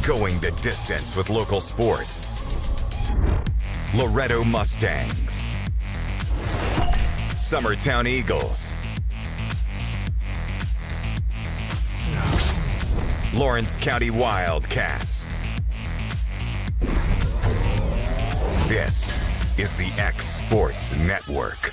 Going the distance with local sports. Loretto Mustangs. Summertown Eagles. Lawrence County Wildcats. This is the X Sports Network.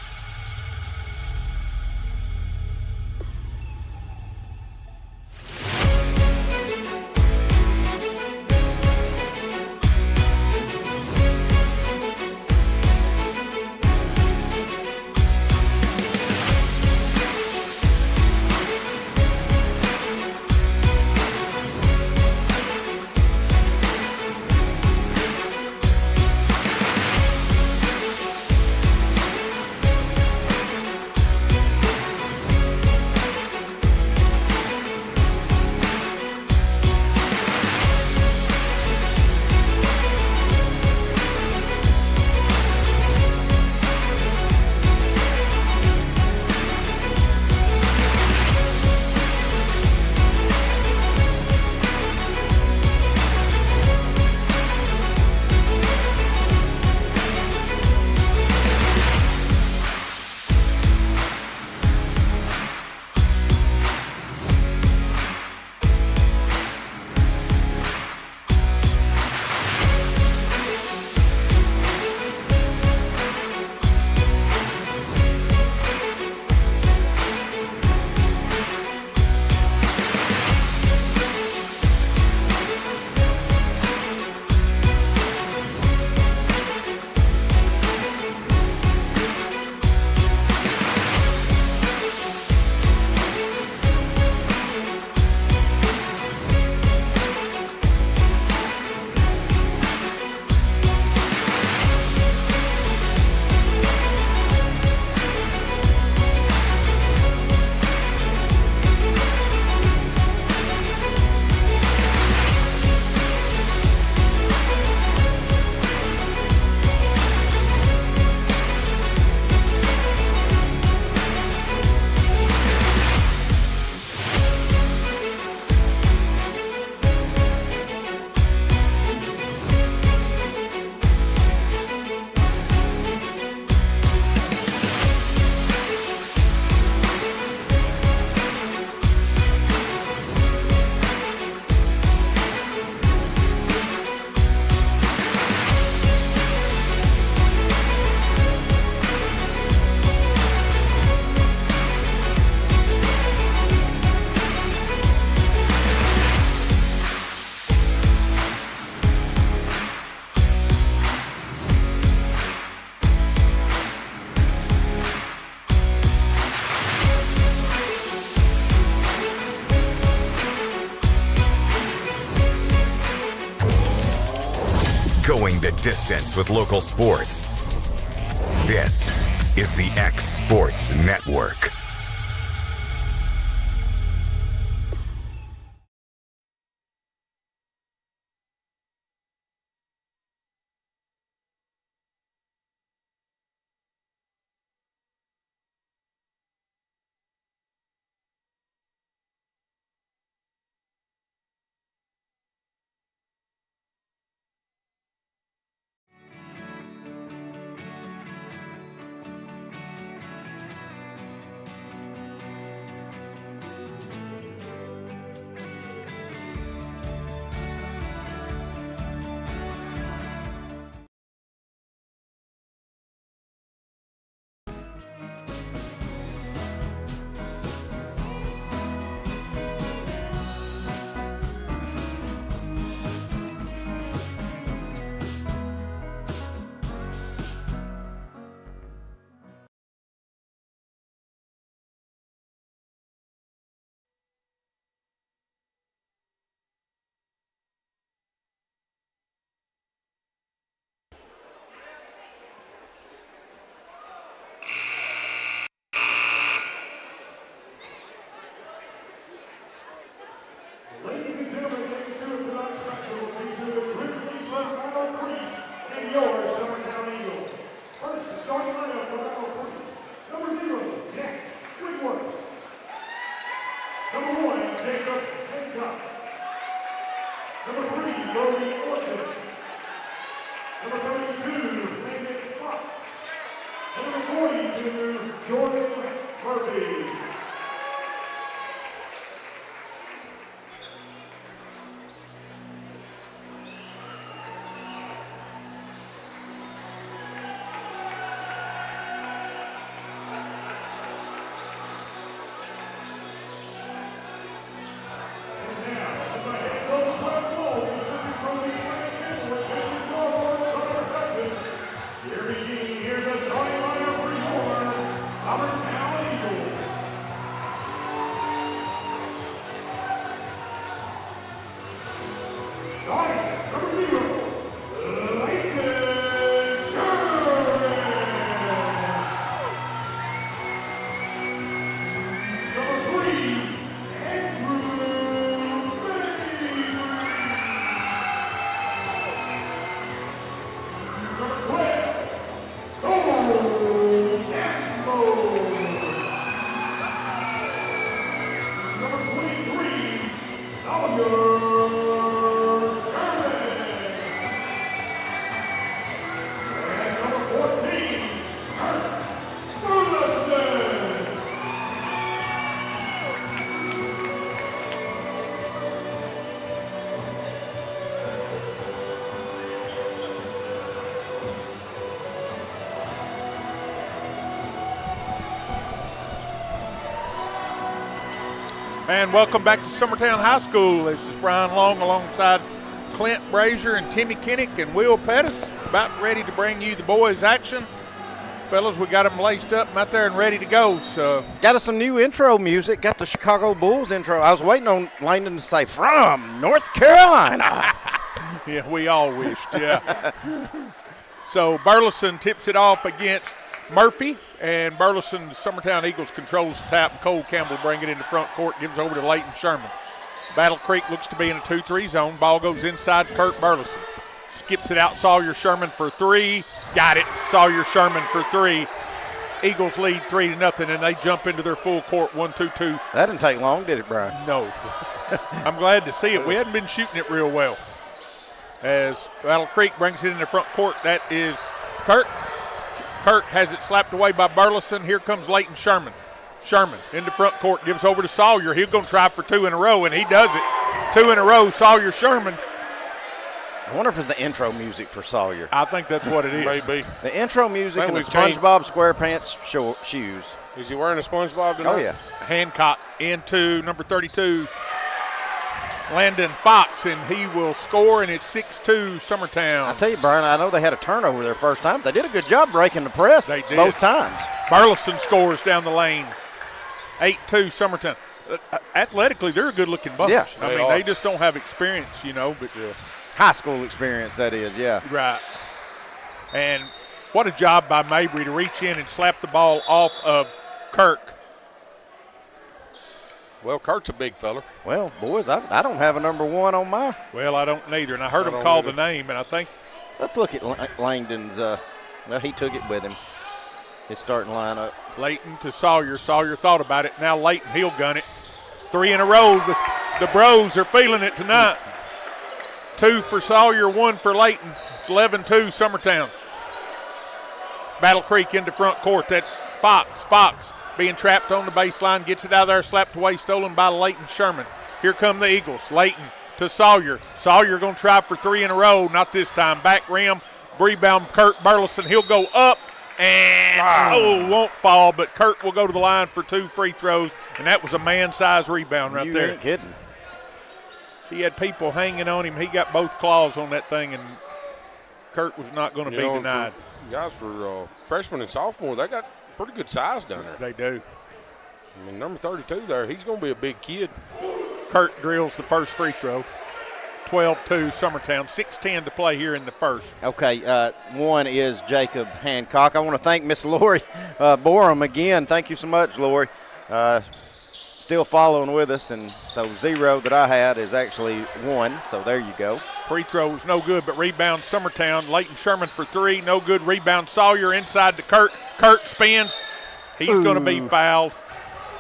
Going the distance with local sports. This is the X Sports Network. Ladies and gentlemen, game two of tonight's match will feature the Grizzlies of Battle Creek and your Summertown Eagles. First, the starting lineup for Battle Creek. Number 0, Jack Whitworth. Number 1, Jacob Hancock. Number 3, Brody Orton. Number 32, Landon Fox. Number 42, Jordan Murphy. Here's the starting lineup for your Summertown Eagles. Starting number 0, Leighton Sherman. Number 3, Andrew Bailey. Number 12, Cole Campbell. Number 23, Sawyer Sherman. And number 14, Kurt Burleson. And welcome back to Summertown High School. This is Brian Long alongside Clint Brazier and Timmy Kinnick and Will Pettis, about ready to bring you the boys' action. Fellas, we got them laced up and out there and ready to go. So Got us some new intro music. Got the Chicago Bulls intro. I was waiting on Langdon to say, from North Carolina. yeah, we all wished, yeah. So Burleson tips it off against Murphy, and Burleson, the Summertown Eagles, controls the tap, and Cole Campbell bring it into front court, gives over to Leighton Sherman. Battle Creek looks to be in a 2-3 zone. Ball goes inside Kurt Burleson. Skips it out, Sawyer Sherman for 3. Got it, Sawyer Sherman for 3. Eagles lead 3-0, and they jump into their full court 1-2-2. That didn't take long, did it, Brian? No. I'm glad to see it. We hadn't been shooting it real well. As Battle Creek brings it in the front court, that is Kirk. Kirk has it slapped away by Burleson. Here comes Leighton Sherman. Sherman into front court, gives over to Sawyer. He's going to try for 2 in a row, and he does it. 2 in a row, Sawyer Sherman. I wonder if it's the intro music for Sawyer. I think that's what it is. Maybe. The intro music Man, and the we've changed. SpongeBob SquarePants shoes. Is he wearing a SpongeBob tonight? Oh, yeah. Hancock into number 32, Landon Fox, and he will score, and it's 6-2 Summertown. I tell you, Brian, I know they had a turnover their first time. They did a good job breaking the press They did. both times. Burleson scores down the lane. 8-2 Summertown. Athletically, they're a good-looking bunch. Yeah, I they mean, are. they just don't have experience, you know. But High school experience, that is, yeah. right. And what a job by Mabry to reach in and slap the ball off of Kirk. Well, Kurt's a big fella. Well, boys, I don't have a number 1 on my. Well, I don't neither, and I heard I him don't call either. the name, and I think Let's look at Langdon's. Well, he took it with him. His starting lineup. Leighton to Sawyer. Sawyer thought about it. Now Leighton, he'll gun it. 3 in a row. The Bros are feeling it tonight. 2 for Sawyer, 1 for Leighton. It's 11-2 Summertown. Battle Creek into front court. That's Fox. Fox being trapped on the baseline. Gets it out of there, slapped away, stolen by Leighton Sherman. Here come the Eagles. Leighton to Sawyer. Sawyer going to try for 3 in a row. Not this time. Back rim. Rebound Kurt Burleson. He'll go up. And, won't fall, but Kurt will go to the line for 2 free throws, and that was a man-sized rebound right You there. ain't kidding. He had people hanging on him. He got both claws on that thing, and Kurt was not going to be denied. Guys, for freshmen and sophomore, they got pretty good size down there. They do. I mean, number 32 there, he's going to be a big kid. Kurt drills the first free throw. 12-2 Summertown. 6:10 to play here in the first. Okay, 1 is Jacob Hancock. I want to thank Miss Lori Borum again. Thank you so much, Lori. Still following with us, and so 0 that I had is actually 1, so there you go. Free throws no good, but rebound Summertown. Leighton Sherman for 3, no good. Rebound Sawyer inside to Kurt. Kurt spins. He's going to be fouled.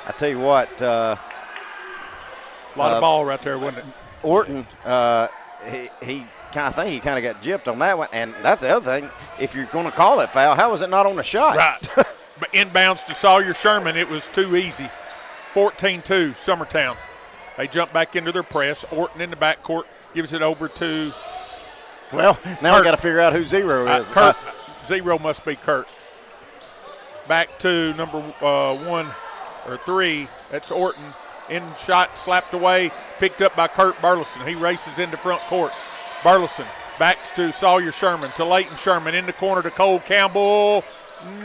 I tell you what, A lot of ball right there, wasn't it? Orton he kind of got gypped on that one. And that's the other thing. If you're going to call that foul, how was it not on the shot? Right. But inbounds to Sawyer Sherman, it was too easy. 14-2, Summertown. They jump back into their press. Orton in the backcourt gives it over to Well, now we got to figure out who zero is. Kurt. Zero must be Kurt. Back to number 1 or 3. That's Orton. In shot, slapped away, picked up by Kurt Burleson. He races into front court. Burleson backs to Sawyer Sherman, to Leighton Sherman, in the corner to Cole Campbell.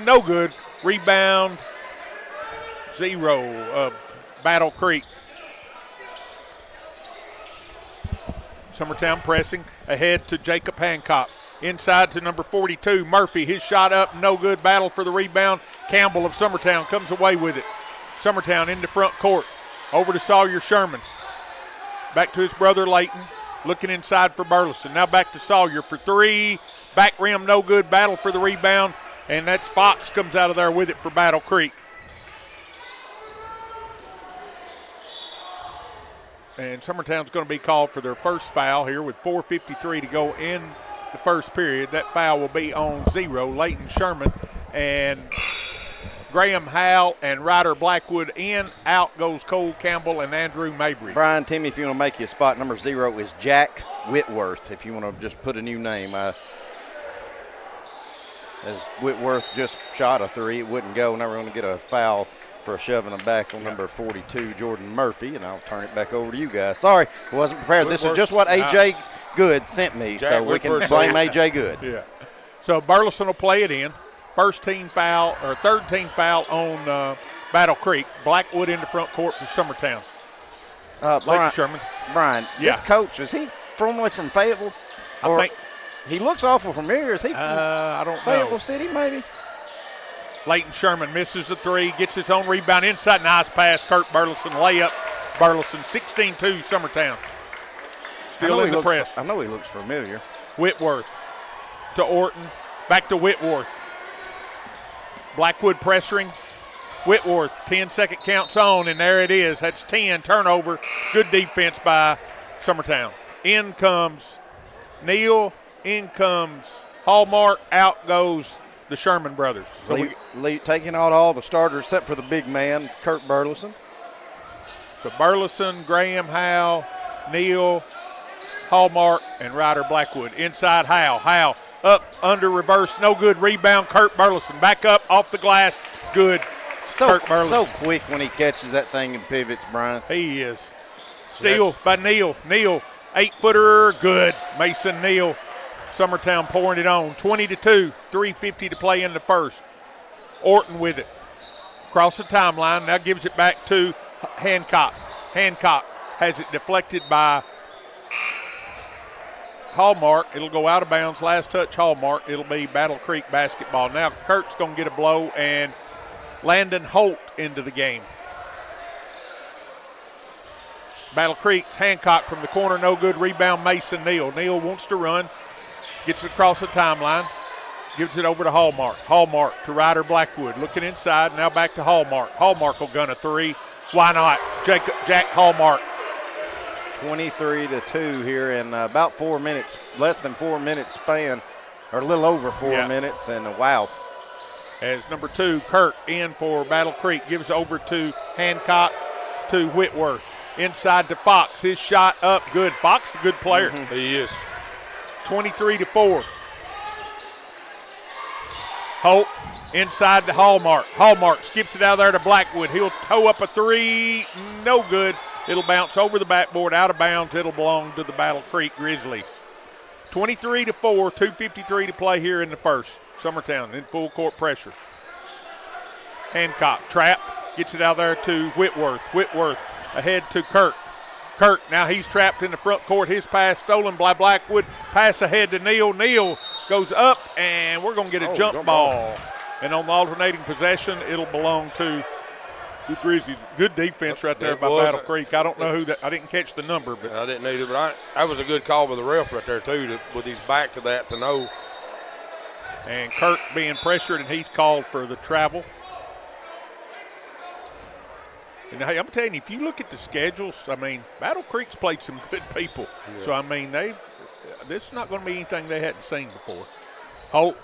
No good. Rebound, 0 of Battle Creek. Summertown pressing ahead to Jacob Hancock. Inside to number 42, Murphy. His shot up, no good. Battle for the rebound. Campbell of Summertown comes away with it. Summertown into front court. Over to Sawyer Sherman. Back to his brother Leighton. Looking inside for Burleson. Now back to Sawyer for 3. Back rim, no good. Battle for the rebound. And that's Fox comes out of there with it for Battle Creek. And Summertown's going to be called for their first foul here with 4:53 to go in the first period. That foul will be on 0. Leighton Sherman and Graham Howell and Ryder Blackwood in. Out goes Cole Campbell and Andrew Mabry. Brian, Timmy, if you want to make your spot, number 0 is Jack Whitworth, if you want to just put a new name. As Whitworth just shot a 3, it wouldn't go. Now we're going to get a foul for a shove in the back on number 42, Jordan Murphy, and I'll turn it back over to you guys. Sorry, I wasn't prepared. This is just what A.J. Good sent me, so we can blame A.J. Good. Yeah. So Burleson will play it in. Third team foul on Battle Creek. Blackwood in the front court for Summertown. Leighton Sherman. Brian, this coach, is he formerly from Fayetteville? I think he looks awful from here. Is he from I don't Fayetteville know. City, maybe? Leighton Sherman misses the 3, gets his own rebound inside. Nice pass, Kurt Burleson. Layup, Burleson. 16-2, Summertown. Still in the press. I know he looks familiar. Whitworth to Orton. Back to Whitworth. Blackwood pressuring. Whitworth, 10-second counts on, and there it is. That's 10, turnover. Good defense by Summertown. In comes Neal. In comes Hallmark. Out goes the Sherman brothers. So taking out all the starters except for the big man, Kurt Burleson. So Burleson, Graham Howell, Neal, Hallmark, and Ryder Blackwood. Inside Howell. Howell up, under, reverse, no good. Rebound, Kurt Burleson. Back up, off the glass, good. So quick when he catches that thing and pivots, Brian. He is. Steal by Neal. Neal, 8-footer, good. Mason Neal. Summertown pouring it on. 20-2, 3:50 to play in the first. Orton with it. Across the timeline, now gives it back to Hancock. Hancock has it deflected by Hallmark. It'll go out of bounds. Last touch, Hallmark. It'll be Battle Creek basketball. Now Kurt's going to get a blow, and Landon Holt into the game. Battle Creek's Hancock from the corner, no good. Rebound, Mason Neal. Neal wants to run. Gets it across the timeline. Gives it over to Hallmark. Hallmark to Ryder Blackwood. Looking inside. Now back to Hallmark. Hallmark will gun a 3. Why not? Jack Hallmark. 23-2 here in about 4 minutes, less than 4 minutes span, or a little over 4 minutes, and wow. As number 2, Kirk, in for Battle Creek, gives over to Hancock to Whitworth. Inside to Fox. His shot up, good. Fox is a good player. He is. 23-4. Holt inside to Hallmark. Hallmark skips it out there to Blackwood. He'll toe up a 3. No good. It'll bounce over the backboard, out of bounds. It'll belong to the Battle Creek Grizzlies. 23-4, 2:53 to play here in the first. Summertown in full court pressure. Hancock, trap, gets it out there to Whitworth. Whitworth ahead to Kirk. Kirk, now he's trapped in the front court. His pass stolen by Blackwood. Pass ahead to Neal. Neal goes up, and we're going to get a jump ball. And on the alternating possession, it'll belong to the Grizzlies. Good defense right there by Battle Creek. I don't know who that. I didn't catch the number, but I didn't either. But that was a good call by the ref right there too, with his back to that to know. And Kirk being pressured, and he's called for the travel. And I'm telling you, if you look at the schedules, I mean, Battle Creek's played some good people. Yeah. So I mean, this is not going to be anything they hadn't seen before. Holt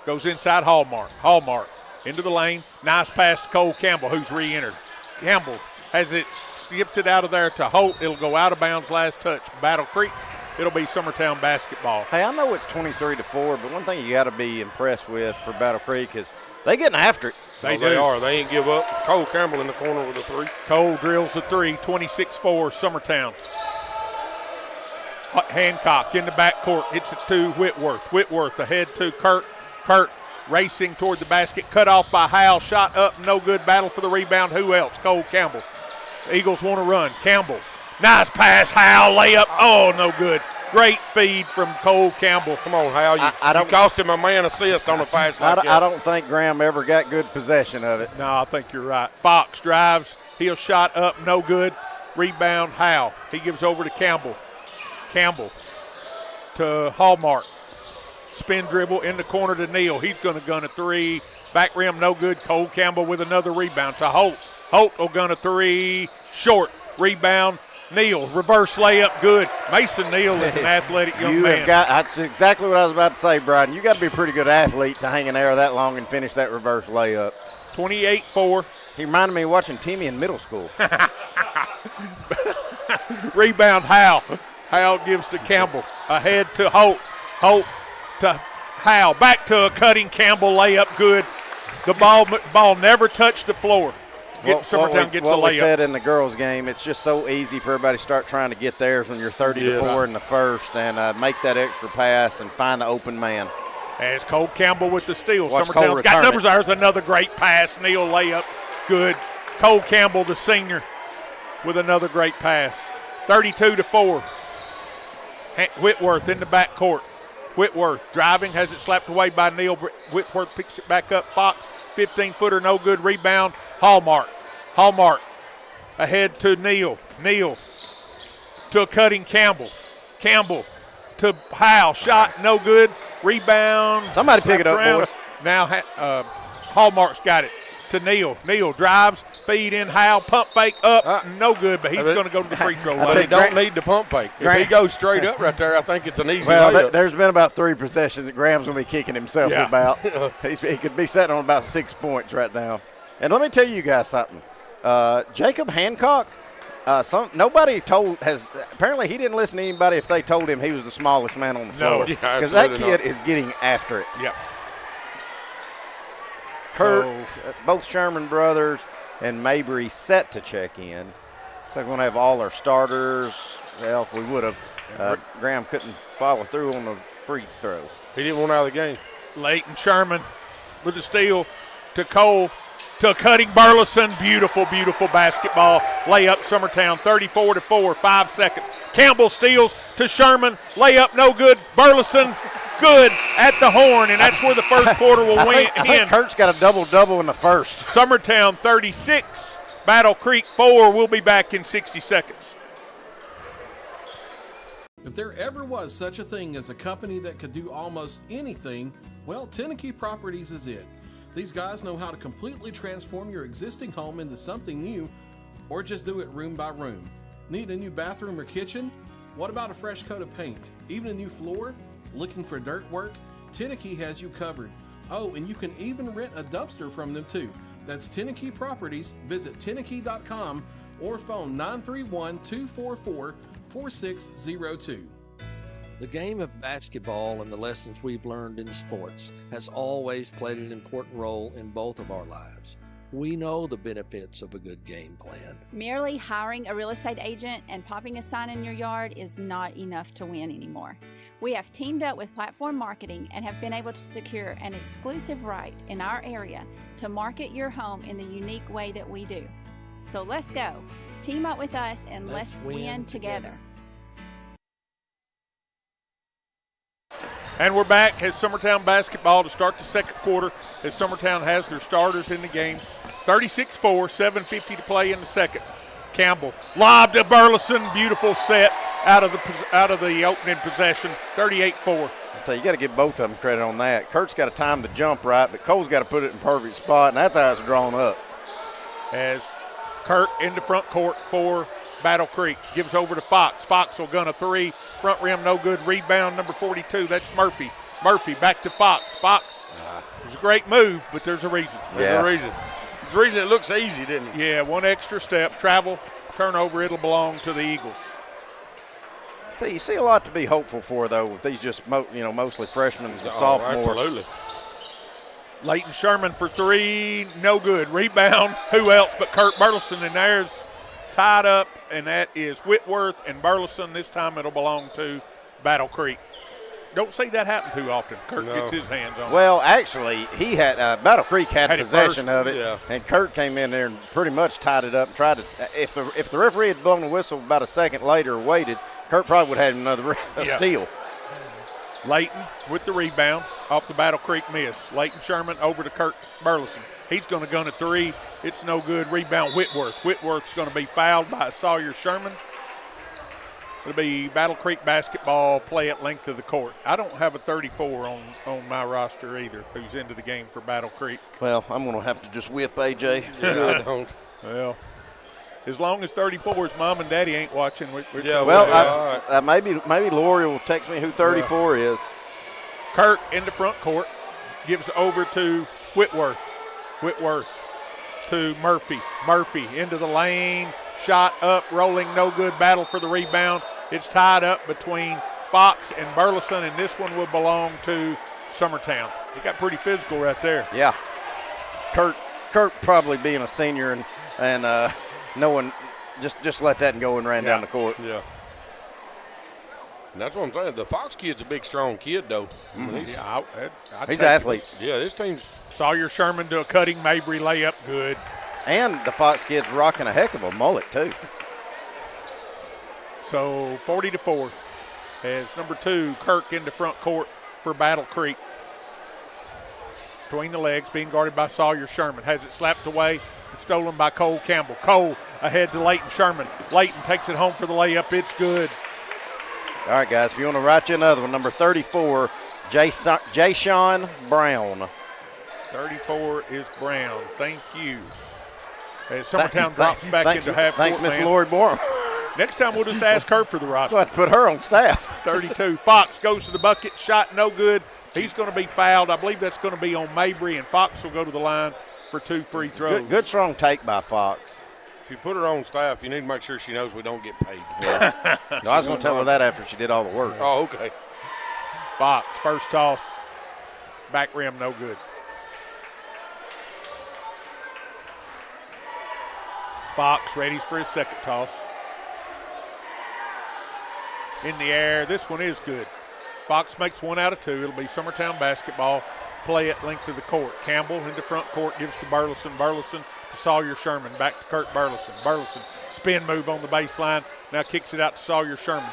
goes inside Hallmark. Hallmark into the lane. Nice pass to Cole Campbell, who's re-entered. Campbell has it, skips it out of there to Holt. It'll go out of bounds, last touch. Battle Creek, it'll be Summertown basketball. Hey, I know it's 23-4, but one thing you got to be impressed with for Battle Creek is they getting after it. They are. They ain't give up. Cole Campbell in the corner with a three. Cole drills the three, 26-4, Summertown. Hancock in the backcourt, hits it to Whitworth. Whitworth ahead to Kurt. Kurt racing toward the basket, cut off by Howell, shot up, no good, battle for the rebound. Who else? Cole Campbell. The Eagles want to run. Campbell, nice pass, Howell, layup, oh, no good. Great feed from Cole Campbell. Come on, Hal. You cost him a man assist on a pass like that. I don't think Graham ever got good possession of it. No, I think you're right. Fox drives. He'll shot up, no good. Rebound, Howell. He gives over to Campbell. Campbell to Hallmark. Spin dribble in the corner to Neal. He's going to gun a three. Back rim, no good. Cole Campbell with another rebound to Holt. Holt will gun a three. Short. Rebound. Neal, reverse layup, good. Mason Neal is an athletic young man. That's exactly what I was about to say, Brian. You got to be a pretty good athlete to hang in there that long and finish that reverse layup. 28-4. He reminded me of watching Timmy in middle school. Rebound, Howell. Howell gives to Campbell. Ahead to Holt. Holt to Howell. Back to a cutting Campbell layup, good. The ball never touched the floor. Summertown gets a layup. What we said in the girls' game, it's just so easy for everybody to start trying to get theirs when you're 30-4 in the first and make that extra pass and find the open man. As Cole Campbell with the steal. Watch Summertown's got numbers. There's another great pass. Neal layup, good. Cole Campbell, the senior, with another great pass. 32-4. Whitworth in the backcourt. Whitworth driving, has it slapped away by Neal. Whitworth picks it back up. Fox, 15-footer, no good. Rebound, Hallmark. Hallmark ahead to Neal. Neal to a cutting Campbell. Campbell to Howell. Shot, no good. Rebound. Somebody pick it up, boys. Now Hallmark's got it to Neal. Neal drives, feed in Howell, pump fake up, no good, but he's going to go to the free throw line. They don't need the pump fake. If he goes straight up right there, I think it's an easy layup. There's been about 3 possessions that Graham's going to be kicking himself about. He could be sitting on about 6 points right now. And let me tell you guys something. Jacob Hancock, nobody apparently he didn't listen to anybody if they told him he was the smallest man on the floor. Because that kid is getting after it. Yeah. Kurt, both Sherman brothers and Mabry set to check in. So we're going to have all our starters. Well, we would have. Graham couldn't follow through on the free throw. He didn't want out of the game. Leighton Sherman with the steal to Cole. To cutting Burleson. Beautiful, beautiful basketball. Layup, Summertown, 34-4, 5 seconds. Campbell steals to Sherman. Layup, no good. Burleson, good at the horn, and that's where the first quarter will win. I think Kurt's got a double-double in the first. Summertown, 36. Battle Creek, 4. We'll be back in 60 seconds. If there ever was such a thing as a company that could do almost anything, well, Teneke Properties is it. These guys know how to completely transform your existing home into something new, or just do it room by room. Need a new bathroom or kitchen? What about a fresh coat of paint? Even a new floor? Looking for dirt work? Teneke has you covered. Oh, and you can even rent a dumpster from them too. That's Teneke Properties. Visit Teneke.com or phone 931-244-4602. The game of basketball and the lessons we've learned in sports has always played an important role in both of our lives. We know the benefits of a good game plan. Merely hiring a real estate agent and popping a sign in your yard is not enough to win anymore. We have teamed up with Platform Marketing and have been able to secure an exclusive right in our area to market your home in the unique way that we do. So let's go. Team up with us and let's win together. And we're back as Summertown basketball to start the second quarter as Summertown has their starters in the game. 36-4, 7:50 to play in the second. Campbell lobbed to Burleson, beautiful set out of the opening possession, 38-4. I tell you, you got to give both of them credit on that. Kurt's got to time the jump right, but Cole's got to put it in perfect spot, and that's how it's drawn up. As Kurt in the front court for Battle Creek gives over to Fox. Fox will gun a three. Front rim, no good. Rebound, number 42. That's Murphy. Murphy back to Fox. Fox. It was a great move, but there's a reason. There's a reason. There's a reason it looks easy, didn't it? Yeah, one extra step. Travel, turnover, it'll belong to the Eagles. So you see a lot to be hopeful for, though, with these just mostly freshmen and sophomores. Absolutely. Leighton Sherman for three, no good. Rebound, who else but Kurt Burleson, and there's tied up, and that is Whitworth and Burleson. This time it'll belong to Battle Creek. Don't see that happen too often. Kurt gets his hands on it. Well, actually, he had Battle Creek had possession of it, yeah. and Kurt came in there and pretty much tied it up and tried to. If the referee had blown the whistle about a second later or waited, Kurt probably would have had another steal. Leighton with the rebound off the Battle Creek miss. Leighton Sherman over to Kurt Burleson. He's going to gun a three. It's no good. Rebound Whitworth. Whitworth's going to be fouled by Sawyer Sherman. It'll be Battle Creek basketball, play at length of the court. I don't have a 34 on my roster either who's into the game for Battle Creek. Well, I'm going to have to just whip AJ. Yeah, I don't. Well, as long as 34's mom and daddy ain't watching. Maybe Lori will text me who 34 is. Kirk in the front court gives over to Whitworth. Whitworth to Murphy. Murphy into the lane. Shot up, rolling, no good. Battle for the rebound. It's tied up between Fox and Burleson, and this one will belong to Summertown. He got pretty physical right there. Yeah. Kurt probably being a senior and knowing just let that go and ran down the court. Yeah. And that's what I'm saying. The Fox kid's a big, strong kid, though. Mm-hmm. He's an athlete. Yeah, this team's. Sawyer Sherman to a cutting Mabry layup, good. And the Fox kid's rocking a heck of a mullet, too. So 40-4 as number 2, Kirk into front court for Battle Creek. Between the legs, being guarded by Sawyer Sherman. Has it slapped away. It's stolen by Cole Campbell. Cole ahead to Leighton Sherman. Leighton takes it home for the layup. It's good. All right, guys, if you want to write you another one, number 34, Jay-Sean Brown. 34 is Brown. Thank you. As Summertown drops back into half court. Thanks, Miss Lori Borum. Next time we'll just ask her for the roster. We'll have to put her on staff. 32. Fox goes to the bucket. Shot no good. He's going to be fouled. I believe that's going to be on Mabry, and Fox will go to the line for 2 free throws. Good strong take by Fox. If you put her on staff, you need to make sure she knows we don't get paid. Yeah. No, I was going to tell her that after she did all the work. Oh, okay. Fox, first toss. Back rim, no good. Fox ready for his second toss. In the air, this one is good. Fox makes 1 out of 2. It'll be Summertown basketball. Play at length of the court. Campbell into front court, gives to Burleson. Burleson to Sawyer Sherman. Back to Kurt Burleson. Burleson, spin move on the baseline. Now kicks it out to Sawyer Sherman.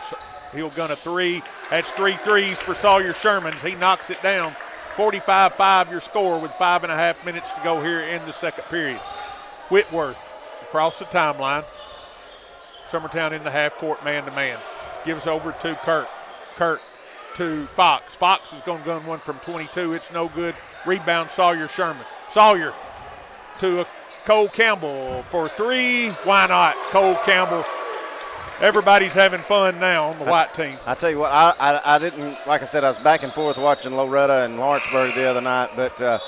He'll gun a 3. That's 3 threes for Sawyer Sherman. He knocks it down. 45-5 your score with 5.5 minutes to go here in the second period. Whitworth across the timeline. Summertown in the half court man-to-man. Gives over to Kurt. Kurt to Fox. Fox is going to gun one from 22. It's no good. Rebound Sawyer Sherman. Sawyer to Cole Campbell for 3. Why not? Cole Campbell. Everybody's having fun now on the white team. I tell you what, I didn't, like I said, I was back and forth watching Loretta and Lawrenceburg the other night, but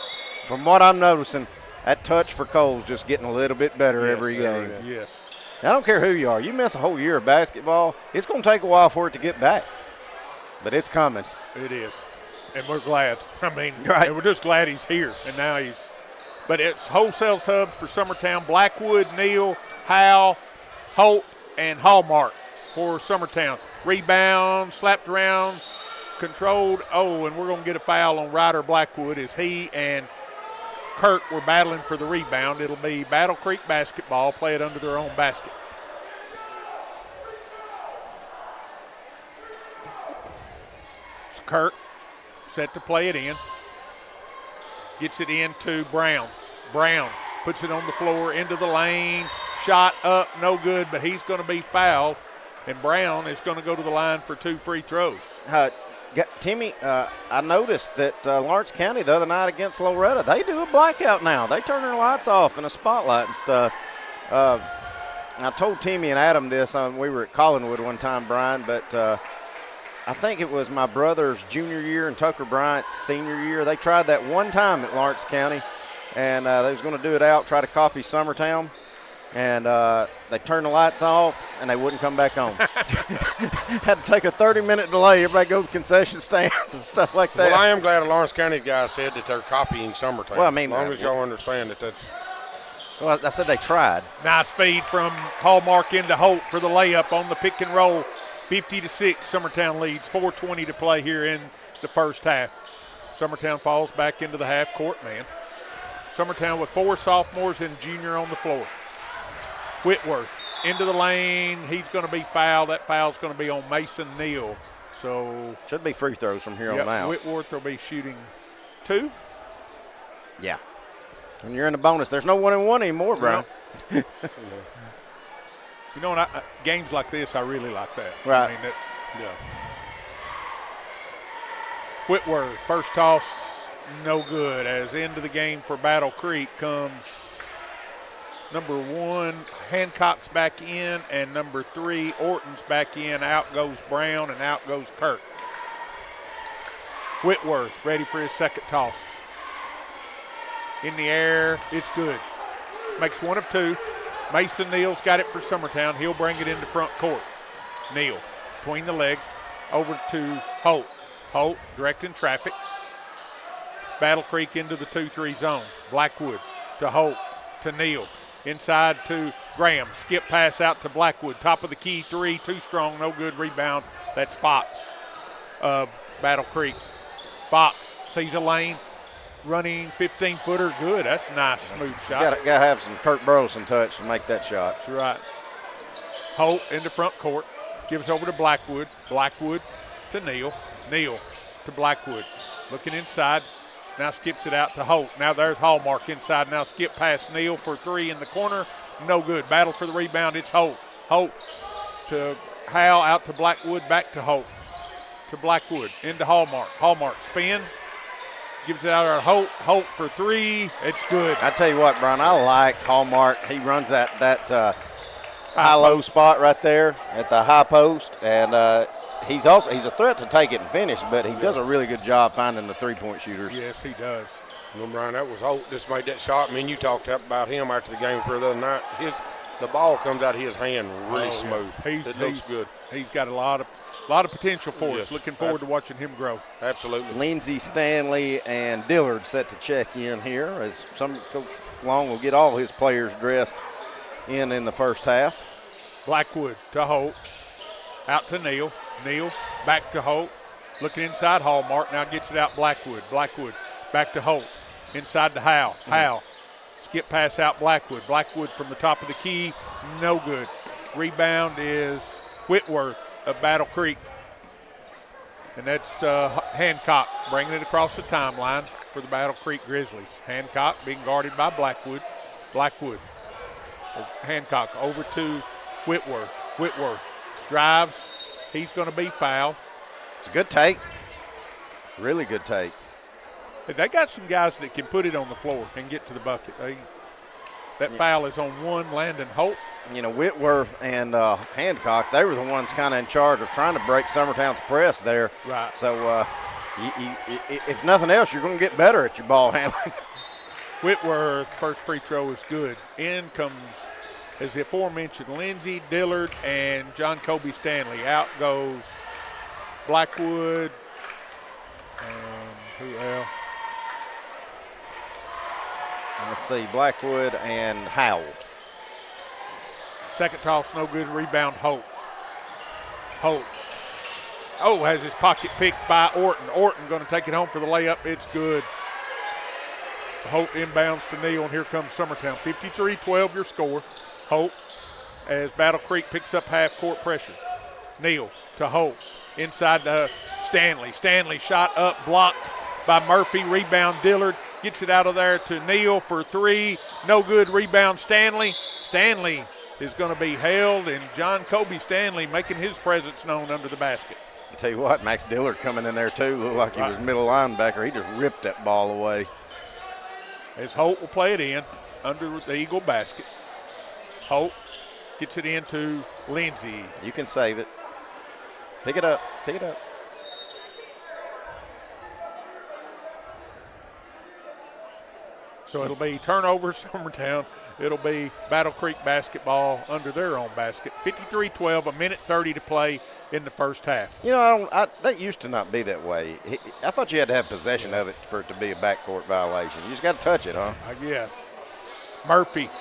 from what I'm noticing, that touch for Cole's just getting a little bit better every game. Yes. I don't care who you are. You miss a whole year of basketball, it's going to take a while for it to get back. But it's coming. It is. And we're glad. I mean, right. We're just glad he's here. And now he's – but it's wholesale tubs for Summertown. Blackwood, Neal, Howe, Holt, and Hallmark for Summertown. Rebound, slapped around, controlled. Oh, and we're going to get a foul on Ryder Blackwood as he and Kirk were battling for the rebound. It'll be Battle Creek basketball. Play it under their own basket. Kirk set to play it in. Gets it into Brown. Brown puts it on the floor into the lane. Shot up, no good, but he's going to be fouled. And Brown is going to go to the line for 2 free throws. Timmy, I noticed that Lawrence County the other night against Loretta, they do a blackout now. They turn their lights off and a spotlight and stuff. I told Timmy and Adam this. We were at Collinwood one time, Brian, but I think it was my brother's junior year and Tucker Bryant's senior year. They tried that one time at Lawrence County, and they was going to do it out, try to copy Summertown. And they turned the lights off, and they wouldn't come back on. Had to take a 30-minute delay. Everybody go to the concession stands and stuff like that. Well, I am glad the Lawrence County guys said that they're copying Summertown. Well, I mean, as long as y'all understand that that's. Well, I said they tried. Nice feed from Hallmark into Holt for the layup on the pick and roll. 50-6, Summertown leads. 4:20 to play here in the first half. Summertown falls back into the half court, man. Summertown with 4 sophomores and junior on the floor. Whitworth into the lane. He's going to be fouled. That foul's going to be on Mason Neal. So should be free throws from here on out. Whitworth will be shooting 2. Yeah. When you're in the bonus, there's no 1-and-1 anymore, Brian. You know, games like this, I really like that. Right. I mean, yeah. Whitworth, first toss, no good. As into the game for Battle Creek comes number 1, Hancock's back in, and number 3, Orton's back in. Out goes Brown, and out goes Kirk. Whitworth ready for his second toss. In the air, it's good. Makes 1 of 2. Mason Neal's got it for Summertown. He'll bring it into front court. Neal between the legs over to Holt. Holt directing traffic. Battle Creek into the 2-3 zone. Blackwood to Holt to Neal. Inside to Graham. Skip pass out to Blackwood. Top of the key 3, too strong, no good. Rebound. That's Fox of Battle Creek. Fox sees a lane. Running 15-footer, good. That's a nice, smooth shot. Got to have some Kirk Burleson touch to make that shot. That's right. Holt into front court. Gives over to Blackwood. Blackwood to Neal. Neal to Blackwood. Looking inside. Now skips it out to Holt. Now there's Hallmark inside. Now skip past Neal for 3 in the corner. No good. Battle for the rebound. It's Holt. Holt to Howell, out to Blackwood, back to Holt. To Blackwood, into Hallmark. Hallmark spins. Gives it out to Holt. Holt for 3. It's good. I tell you what, Brian, I like Hallmark. He runs that high-low spot right there at the high post, and he's a threat to take it and finish, but he does a really good job finding the three-point shooters. Yes, he does. You know, Brian, that was Holt just made that shot. I mean, you talked about him after the game for the other night. The ball comes out of his hand really smooth. It looks good. He's got a lot of potential for us. Looking forward to watching him grow. Absolutely. Lindsey, Stanley, and Dillard set to check in here as Coach Long will get all his players dressed in the first half. Blackwood to Holt. Out to Neal. Neal back to Holt. Looking inside Hallmark. Now gets it out Blackwood. Blackwood back to Holt. Inside to Howell. Howell. Skip pass out Blackwood. Blackwood from the top of the key. No good. Rebound is Whitworth of Battle Creek. And that's Hancock bringing it across the timeline for the Battle Creek Grizzlies. Hancock being guarded by Blackwood. Blackwood. Hancock over to Whitworth. Whitworth drives. He's going to be fouled. It's a good take. Really good take. They got some guys that can put it on the floor and get to the bucket. That foul is on 1, Landon Holt. You know, Whitworth and Hancock, they were the ones kind of in charge of trying to break Summertown's press there. Right. So, if nothing else, you're going to get better at your ball handling. Whitworth, first free throw is good. In comes, as the aforementioned, Lindsey, Dillard, and John Kobe Stanley. Out goes Blackwood. Who else? Let's see, Blackwood and Howell. Second toss, no good. Rebound, Holt. Holt. Oh, has his pocket picked by Orton. Orton going to take it home for the layup. It's good. Holt inbounds to Neal, and here comes Summertown. 53-12 your score. Holt, as Battle Creek picks up half-court pressure. Neal to Holt. Inside to Stanley. Stanley shot up, blocked by Murphy. Rebound, Dillard. Gets it out of there to Neal for 3. No good. Rebound, Stanley. Stanley is going to be held, and John Kobe Stanley making his presence known under the basket. I tell you what, Max Dillard coming in there too. Looked like he was middle linebacker. He just ripped that ball away. As Holt will play it in under the Eagle basket. Holt Gets it into Lindsey. You can save it. Pick it up. Pick it up. So it'll be turnover, Summertown. It'll be Battle Creek basketball under their own basket. 53-12, a minute 30 to play in the first half. You know, that used to not be that way. I thought you had to have possession of it for it to be a backcourt violation. You just got to touch it, huh? I guess. Murphy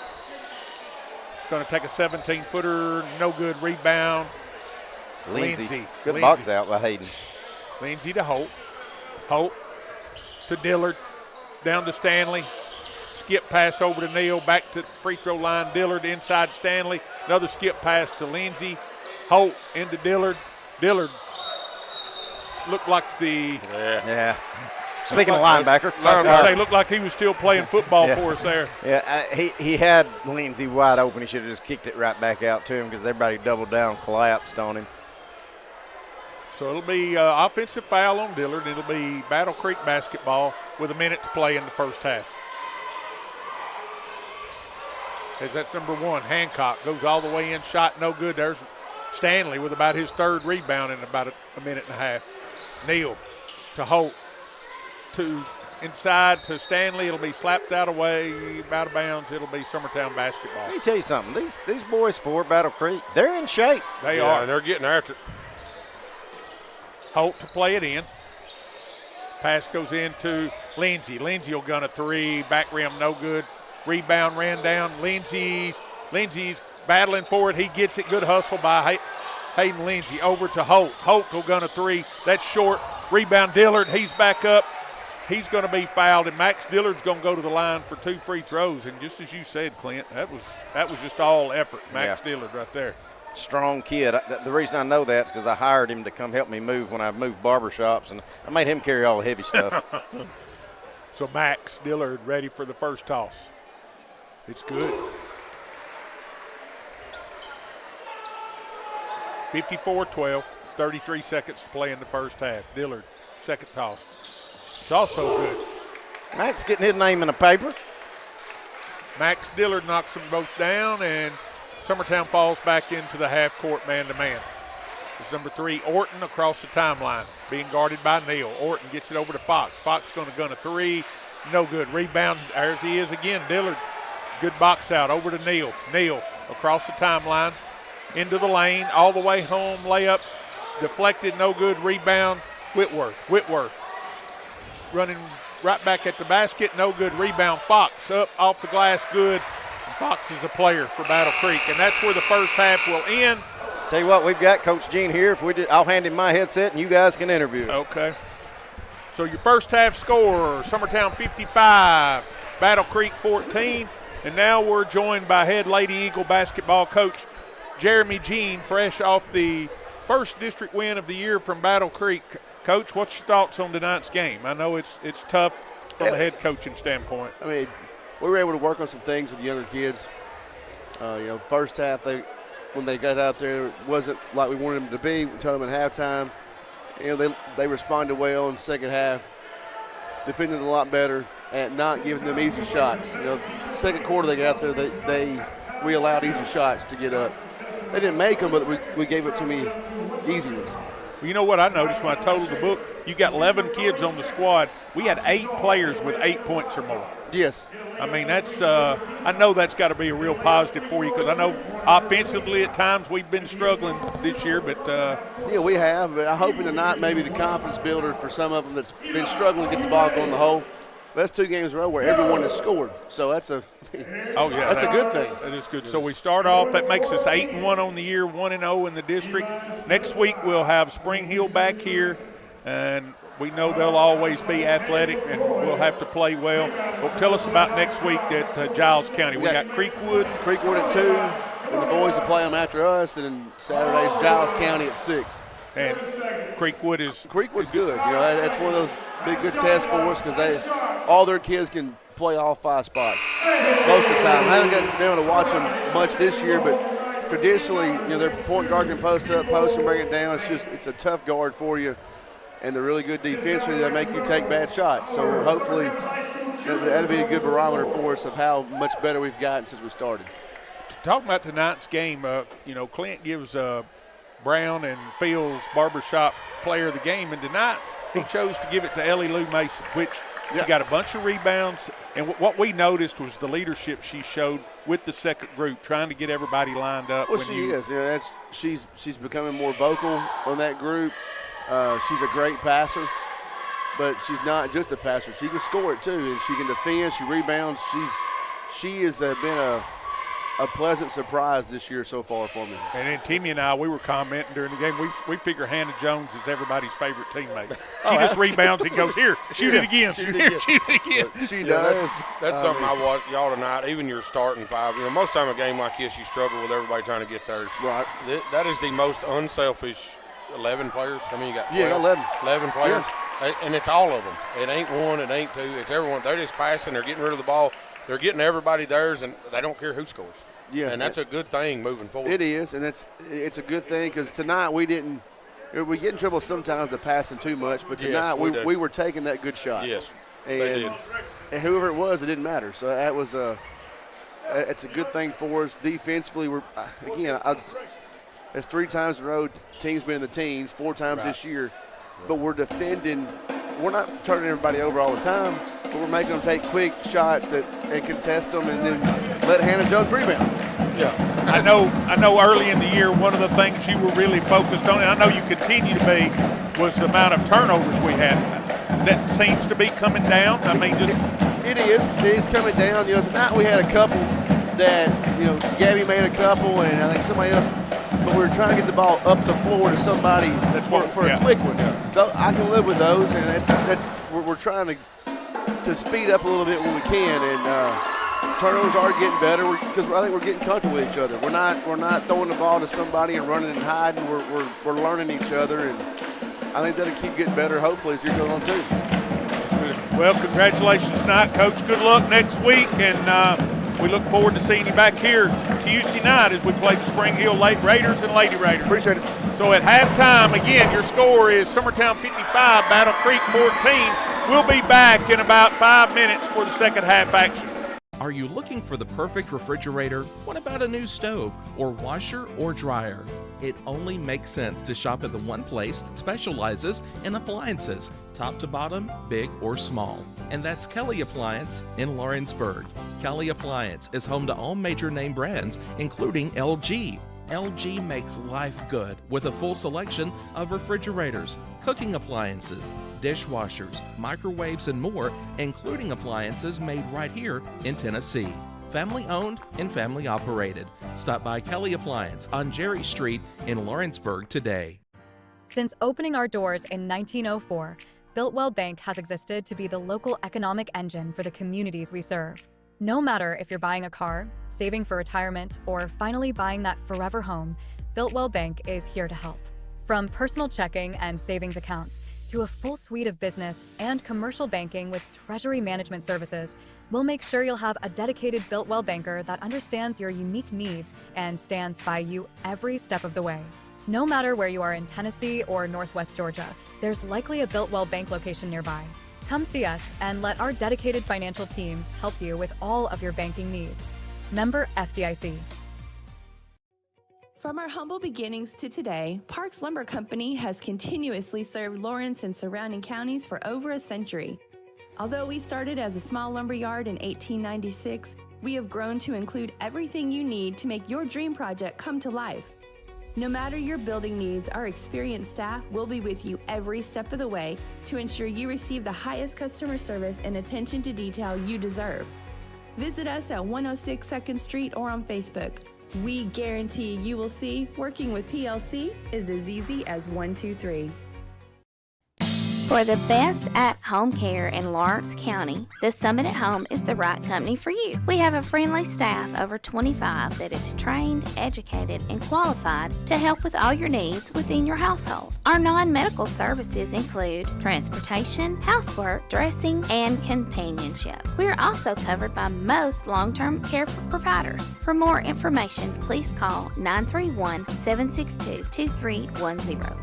going to take a 17-footer, no good rebound. Lindsey. Good box out by Hayden. Lindsey to Holt. Holt to Dillard. Down to Stanley. Skip pass over to Neal. Back to the free throw line. Dillard inside Stanley. Another skip pass to Lindsey. Holt into Dillard. Dillard looked like the yeah. Speaking of linebacker, looked like he was still playing football for us there. Yeah, he had Lindsey wide open. He should have just kicked it right back out to him because everybody doubled down, collapsed on him. So it'll be offensive foul on Dillard. It'll be Battle Creek basketball with a minute to play in the first half. As that's number 1, Hancock goes all the way in, shot no good. There's Stanley with about his third rebound in about a minute and a half. Neal to Holt, to inside to Stanley. It'll be slapped out of bounds. It'll be Summertown basketball. Let me tell you something. These boys for Battle Creek, they're in shape. They are. They're getting after it. Holt to play it in. Pass goes into Lindsey. Lindsey will gun a 3. Back rim no good. Rebound ran down. Lindsey's battling for it. He gets it. Good hustle by Hayden Lindsey. Over to Holt. Holt will gun a 3. That's short. Rebound Dillard. He's back up. He's going to be fouled, and Max Dillard's going to go to the line for 2 free throws. And just as you said, Clint, that was just all effort. Max Dillard right there. Strong kid. The reason I know that is because I hired him to come help me move when I moved barbershops, and I made him carry all the heavy stuff. So Max Dillard ready for the first toss. It's good. 54-12, 33 seconds to play in the first half. Dillard, second toss. It's also good. Max getting his name in the paper. Max Dillard knocks them both down, and Summertown falls back into the half-court man-to-man. It's number 3, Orton, across the timeline, being guarded by Neal. Orton gets it over to Fox. Fox going to gun a 3. No good. Rebound. There's he is again. Dillard. Good box out. Over to Neal. Neal across the timeline. Into the lane. All the way home. Layup. Deflected. No good. Rebound. Whitworth. Running right back at the basket. No good. Rebound. Fox up off the glass. Good. And Fox is a player for Battle Creek. And that's where the first half will end. Tell you what, we've got Coach Gene here. I'll hand him my headset and you guys can interview him. Okay. So your first half score, Summertown 55, Battle Creek 14. And now we're joined by head Lady Eagle basketball coach Jeremy Jean, fresh off the first district win of the year from Battle Creek. Coach, what's your thoughts on tonight's game? I know it's tough from a head coaching standpoint. I mean, we were able to work on some things with the younger kids. First half, when they got out there, it wasn't like we wanted them to be. We told them at halftime. They responded well in the second half, defended a lot better, and not giving them easy shots. Second quarter they got out there, we allowed easy shots to get up. They didn't make them, but we gave it to me easy ones. Well, you know what I noticed when I totaled the book? You got 11 kids on the squad. We had 8 players with 8 points or more. Yes. I mean, that's I know that's got to be a real positive for you because I know offensively at times we've been struggling this year, but yeah, we have. But I'm hoping tonight maybe the confidence builder for some of them that's been struggling to get the ball going the hole. But that's 2 games in a row where everyone has scored, so that's a that's a good thing. That is good. So we start off. That makes us 8-1 on the year, 1-0 in the district. Next week we'll have Spring Hill back here, and we know they'll always be athletic, and we'll have to play well. But tell us about next week at Giles County. We got Creekwood. Creekwood at 2, and the boys will play them after us, and then Saturday's Giles County at 6. And Creekwood's good. That's one of those good tests for us because all their kids can play all 5 spots most of the time. I haven't been able to watch them much this year, but traditionally, their point guard can post up, post and bring it down. It's a tough guard for you, and they're really good defensively. They make you take bad shots. So hopefully that'll be a good barometer for us of how much better we've gotten since we started. talking about tonight's game, Clint gives Brown and Phil's barbershop player of the game, and tonight he chose to give it to Ellie Lou Mason, which she got a bunch of rebounds. And what we noticed was the leadership she showed with the second group, trying to get everybody lined up. Well, she is. She's becoming more vocal on that group. She's a great passer, but she's not just a passer. She can score it too, and she can defend. She rebounds. She has been a pleasant surprise this year so far for me. And then Timmy and I, we were commenting during the game. We figure Hannah Jones is everybody's favorite teammate. She just rebounds and goes, here, shoot it again. Shoot it again. She does. That's something I watch y'all tonight. Even your starting five. Most time a game like this, you struggle with everybody trying to get theirs. Right. That is the most unselfish 11 players. I mean, you got 11 players, and it's all of them. It ain't one, it ain't two, it's everyone. They're just passing. They're getting rid of the ball. They're getting everybody theirs, and they don't care who scores. Yeah, and that's a good thing moving forward. It is, and it's a good thing because tonight we get in trouble sometimes of passing too much, but tonight we were taking that good shot. Yes, and whoever it was, it didn't matter. So that was it's a good thing for us defensively. That's 3 times in a row team's been in the teens, 4 times this year, but we're defending. We're not turning everybody over all the time, but we're making them take quick shots and contest them, and then let Hannah Jones rebound. Yeah, I know. Early in the year, one of the things you were really focused on, and I know you continue to be, was the amount of turnovers we had. That seems to be coming down. I mean, it is coming down. Tonight we had a couple that Gabby made a couple, and I think somebody else. But we're trying to get the ball up the floor to somebody for a quick one. I can live with those, and we're trying to speed up a little bit when we can. And turnovers are getting better because I think we're getting comfortable with each other. We're not throwing the ball to somebody and running and hiding. We're learning each other, and I think that'll keep getting better. Hopefully as you go on too. Well, congratulations tonight, Coach. Good luck next week, and we look forward to seeing you back here Tuesday night as we play the Spring Hill Raiders and Lady Raiders. Appreciate it. So at halftime, again, your score is Summertown 55, Battle Creek 14. We'll be back in about 5 minutes for the second half action. Are you looking for the perfect refrigerator? What about a new stove or washer or dryer? It only makes sense to shop at the one place that specializes in appliances, top to bottom, big or small. And that's Kelly Appliance in Lawrenceburg. Kelly Appliance is home to all major name brands, including LG. LG makes life good with a full selection of refrigerators, cooking appliances, dishwashers, microwaves, and more, including appliances made right here in Tennessee. Family owned and family operated. Stop by Kelly Appliance on Jerry Street in Lawrenceburg today. Since opening our doors in 1904, Builtwell Bank has existed to be the local economic engine for the communities we serve. No matter if you're buying a car, saving for retirement, or finally buying that forever home, Builtwell Bank is here to help. From personal checking and savings accounts to a full suite of business and commercial banking with treasury management services, we'll make sure you'll have a dedicated Builtwell banker that understands your unique needs and stands by you every step of the way. No matter where you are in Tennessee or Northwest Georgia, there's likely a Builtwell Bank location nearby. Come see us and let our dedicated financial team help you with all of your banking needs. Member FDIC. From our humble beginnings to today, Parks Lumber Company has continuously served Lawrence and surrounding counties for over a century. Although we started as a small lumber yard in 1896, we have grown to include everything you need to make your dream project come to life. No matter your building needs, our experienced staff will be with you every step of the way to ensure you receive the highest customer service and attention to detail you deserve. Visit us at 106 2nd Street or on Facebook. We guarantee you will see working with PLC is as easy as 1, 2, 3. For the best at-home care in Lawrence County, the Summit at Home is the right company for you. We have a friendly staff over 25 that is trained, educated, and qualified to help with all your needs within your household. Our non-medical services include transportation, housework, dressing, and companionship. We are also covered by most long-term care providers. For more information, please call 931-762-2310.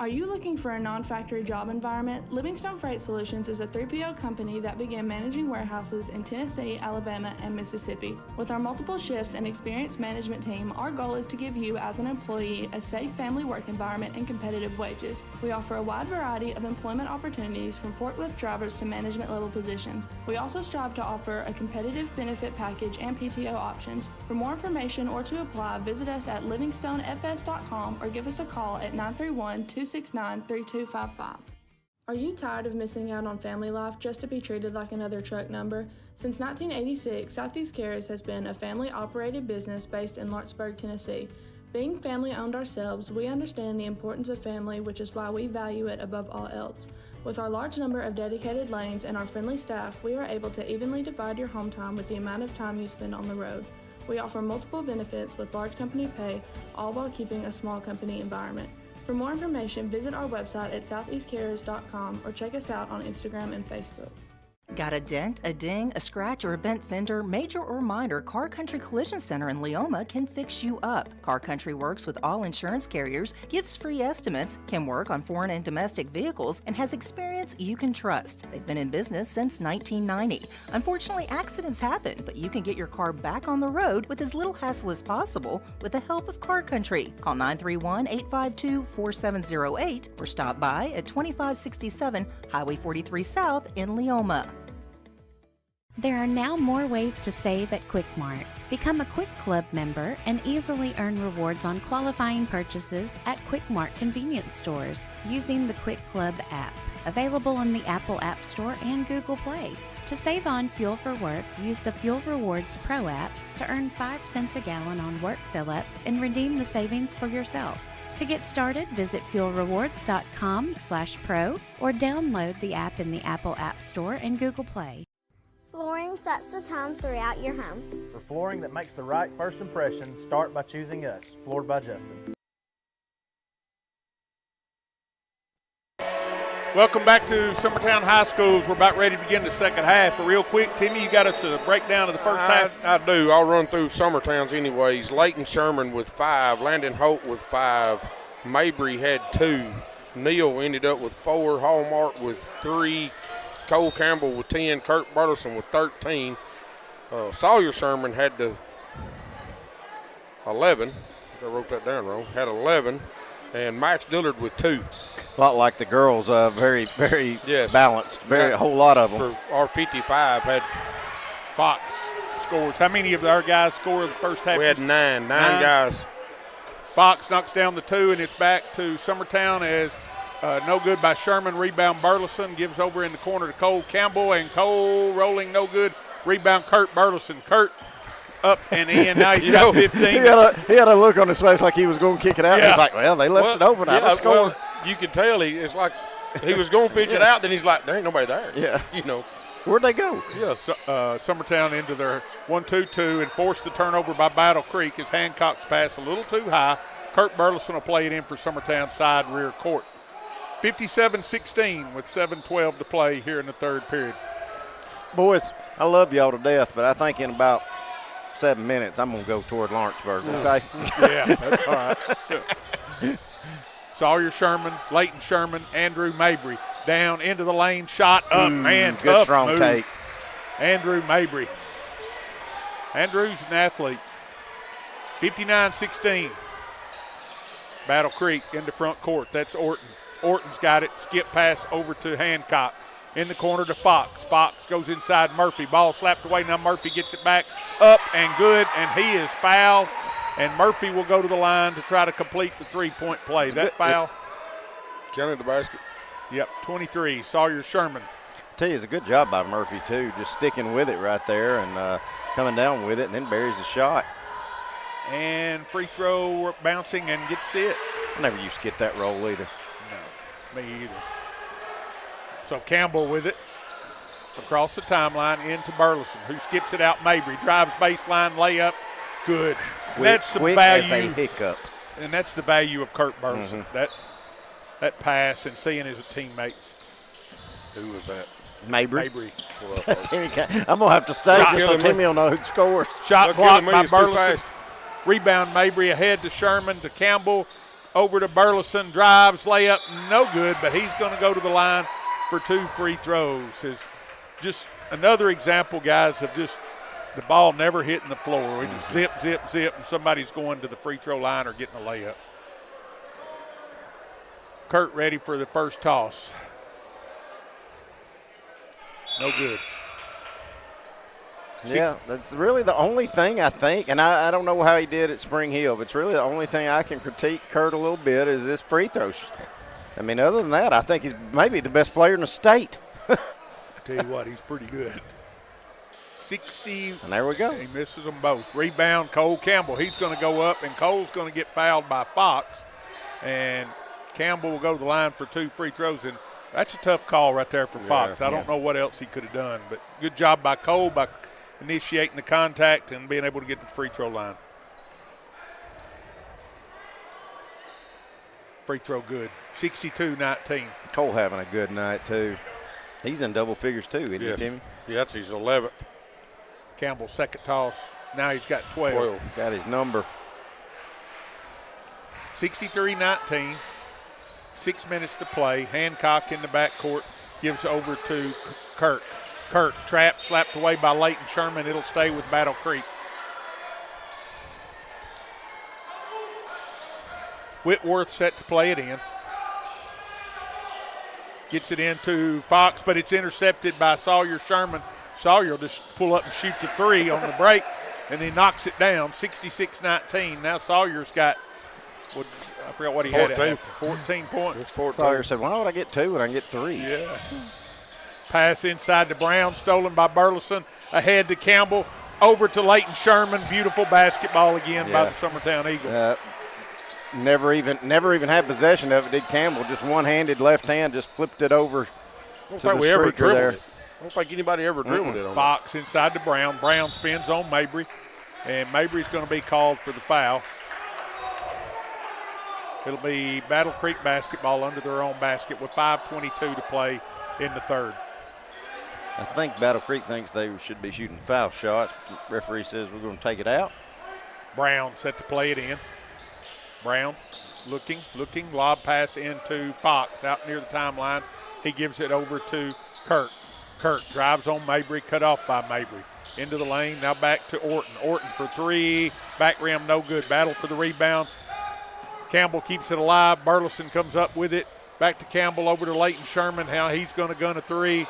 Are you looking for a non-factory job environment? Livingstone Freight Solutions is a 3PL company that began managing warehouses in Tennessee, Alabama, and Mississippi. With our multiple shifts and experienced management team, our goal is to give you as an employee a safe family work environment and competitive wages. We offer a wide variety of employment opportunities from forklift drivers to management level positions. We also strive to offer a competitive benefit package and PTO options. For more information or to apply, visit us at livingstonefs.com or give us a call at 931-269-3255. Are you tired of missing out on family life just to be treated like another truck number? Since 1986, Southeast Cares has been a family-operated business based in Lawrenceburg, Tennessee. Being family-owned ourselves, we understand the importance of family, which is why we value it above all else. With our large number of dedicated lanes and our friendly staff, we are able to evenly divide your home time with the amount of time you spend on the road. We offer multiple benefits with large company pay, all while keeping a small company environment. For more information, visit our website at southeastcarriers.com or check us out on Instagram and Facebook. Got a dent, a ding, a scratch, or a bent fender? Major or minor, Car Country Collision Center in Leoma can fix you up. Car Country works with all insurance carriers, gives free estimates, can work on foreign and domestic vehicles, and has experience you can trust. They've been in business since 1990. Unfortunately, accidents happen, but you can get your car back on the road with as little hassle as possible with the help of Car Country. Call 931-852-4708 or stop by at 2567 Highway 43 South in Leoma. There are now more ways to save at Quick Mart. Become a Quick Club member and easily earn rewards on qualifying purchases at Quick Mart convenience stores using the Quick Club app, available on the Apple App Store and Google Play. To save on fuel for work, use the Fuel Rewards Pro app to earn 5 cents a gallon on work fill-ups and redeem the savings for yourself. To get started, visit fuelrewards.com/pro or download the app in the Apple App Store and Google Play. Flooring sets the tone throughout your home. For flooring that makes the right first impression, start by choosing us, Floored by Justin. Welcome back to Summertown High Schools. We're about ready to begin the second half. But real quick, Timmy, you got us a breakdown of the first half? I do. I'll run through Summertown's anyways. Leighton Sherman with 5. Landon Holt with 5. Mabry had 2. Neal ended up with 4. Hallmark with 3. Cole Campbell with 10, Kurt Burleson with 13. Sawyer Sherman had 11. I wrote that down wrong. Had 11. And Max Dillard with 2. A lot like the girls, very, very balanced. A whole lot of them. For our 55 had Fox scores. How many of our guys scored the first half? We had 9 guys. Fox knocks down the 2, and it's back to Summertown as no good by Sherman. Rebound Burleson gives over in the corner to Cole Campbell, and Cole rolling no good. Rebound Kurt Burleson. Kurt up and in. Now he's got 15. He had a look on his face like he was going to kick it out. Yeah. He's like, well, they left it open. I was scoring. You could tell it's like he was going to pitch it out. Then he's like, there ain't nobody there. Yeah. You know. Where'd they go? Yeah. Summertown into their 1-2-2 and forced the turnover by Battle Creek as Hancock's pass a little too high. Kurt Burleson will play it in for Summertown side rear court. 57-16 with 7:12 to play here in the third period. Boys, I love y'all to death, but I think in about 7 minutes I'm going to go toward Lawrenceburg, okay? Yeah, that's all right. Sawyer Sherman, Leighton Sherman, Andrew Mabry down into the lane, shot up, man, good tough strong move. take. Andrew Mabry. Andrew's an athlete. 59-16. Battle Creek into front court. That's Orton. Orton's got it. Skip pass over to Hancock. In the corner to Fox. Fox goes inside Murphy. Ball slapped away. Now Murphy gets it back up and good, and he is fouled. And Murphy will go to the line to try to complete the three-point play. That foul. Counted the basket. Yep, 23. Sawyer Sherman. I tell you, it's a good job by Murphy, too, just sticking with it right there and coming down with it, and then buries the shot. And free throw bouncing and gets it. I never used to get that roll either. No, me either. So Campbell with it across the timeline into Burleson, who skips it out. Mabry drives baseline, layup, good. That's the value. As a hiccup. And that's the value of Kurt Burleson. That pass and seeing his teammates. Who was that? Mabry. I'm going to have to stay just so Timmy will know who scores. Shot blocked by Burleson. Rebound Mabry ahead to Sherman, to Campbell. over to Burleson, drives, layup, no good, but he's going to go to the line for 2 free throws. Is just another example, guys, of just the ball never hitting the floor. We just zip, zip, zip, and somebody's going to the free throw line or getting a layup. Kurt ready for the first toss. No good. Yeah, that's really the only thing I think, and I don't know how he did at Spring Hill, but it's really the only thing I can critique Kurt a little bit is this free throws. I mean, other than that, I think he's maybe the best player in the state. I tell you what, he's pretty good. 60. And there we go. He misses them both. Rebound, Cole Campbell. He's going to go up, and Cole's going to get fouled by Fox. And Campbell will go to the line for 2 free throws. And that's a tough call right there for Fox. I don't know what else he could have done. But good job by Cole by initiating the contact and being able to get to the free throw line. Free throw good. 62-19. Cole having a good night, too. He's in double figures, too, isn't he, Timmy? Yeah, that's his 11th. Campbell's second toss. Now he's got 12. Got his number. 63-19. 6 minutes to play. Hancock in the backcourt gives over to Kirk. Kirk trapped, slapped away by Leighton Sherman. It'll stay with Battle Creek. Whitworth set to play it in. Gets it into Fox, but it's intercepted by Sawyer Sherman. Sawyer will just pull up and shoot the 3 on the break, and he knocks it down, 66-19. Now Sawyer's got, I forgot what he 14. had. 14 points. 14. Sawyer said, why would I get 2 when I can get 3? Yeah. Pass inside to Brown, stolen by Burleson. Ahead to Campbell, over to Leighton Sherman. Beautiful basketball again by the Summertown Eagles. Never even had possession of it, did Campbell. Just one-handed left hand, just flipped it over to the streaker there. I don't think anybody ever dribbled it on Fox inside to Brown. Brown spins on Mabry, and Mabry's going to be called for the foul. It'll be Battle Creek basketball under their own basket with 5:22 to play in the third. I think Battle Creek thinks they should be shooting foul shots. The referee says we're going to take it out. Brown set to play it in. Brown looking, lob pass into Fox out near the timeline. He gives it over to Kirk. Kirk drives on Mabry, cut off by Mabry. Into the lane, now back to Orton. Orton for 3, back rim, no good. Battle for the rebound. Campbell keeps it alive. Burleson comes up with it. Back to Campbell, over to Leighton Sherman. How he's going to gun a 3.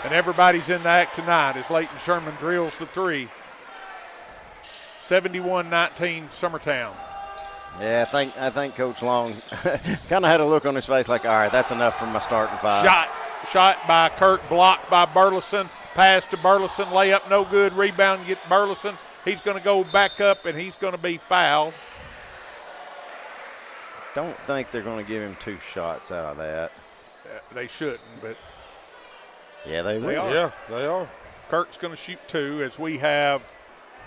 And everybody's in the act tonight as Leighton Sherman drills the 3. 71-19 Summertown. Yeah, I think Coach Long kind of had a look on his face like, all right, that's enough from my starting 5. Shot by Kirk, blocked by Burleson. Pass to Burleson, layup no good. Rebound gets Burleson. He's going to go back up, and he's going to be fouled. Don't think they're going to give him 2 shots out of that. They shouldn't, but yeah, they will. Yeah, they are. Kirk's going to shoot 2 as we have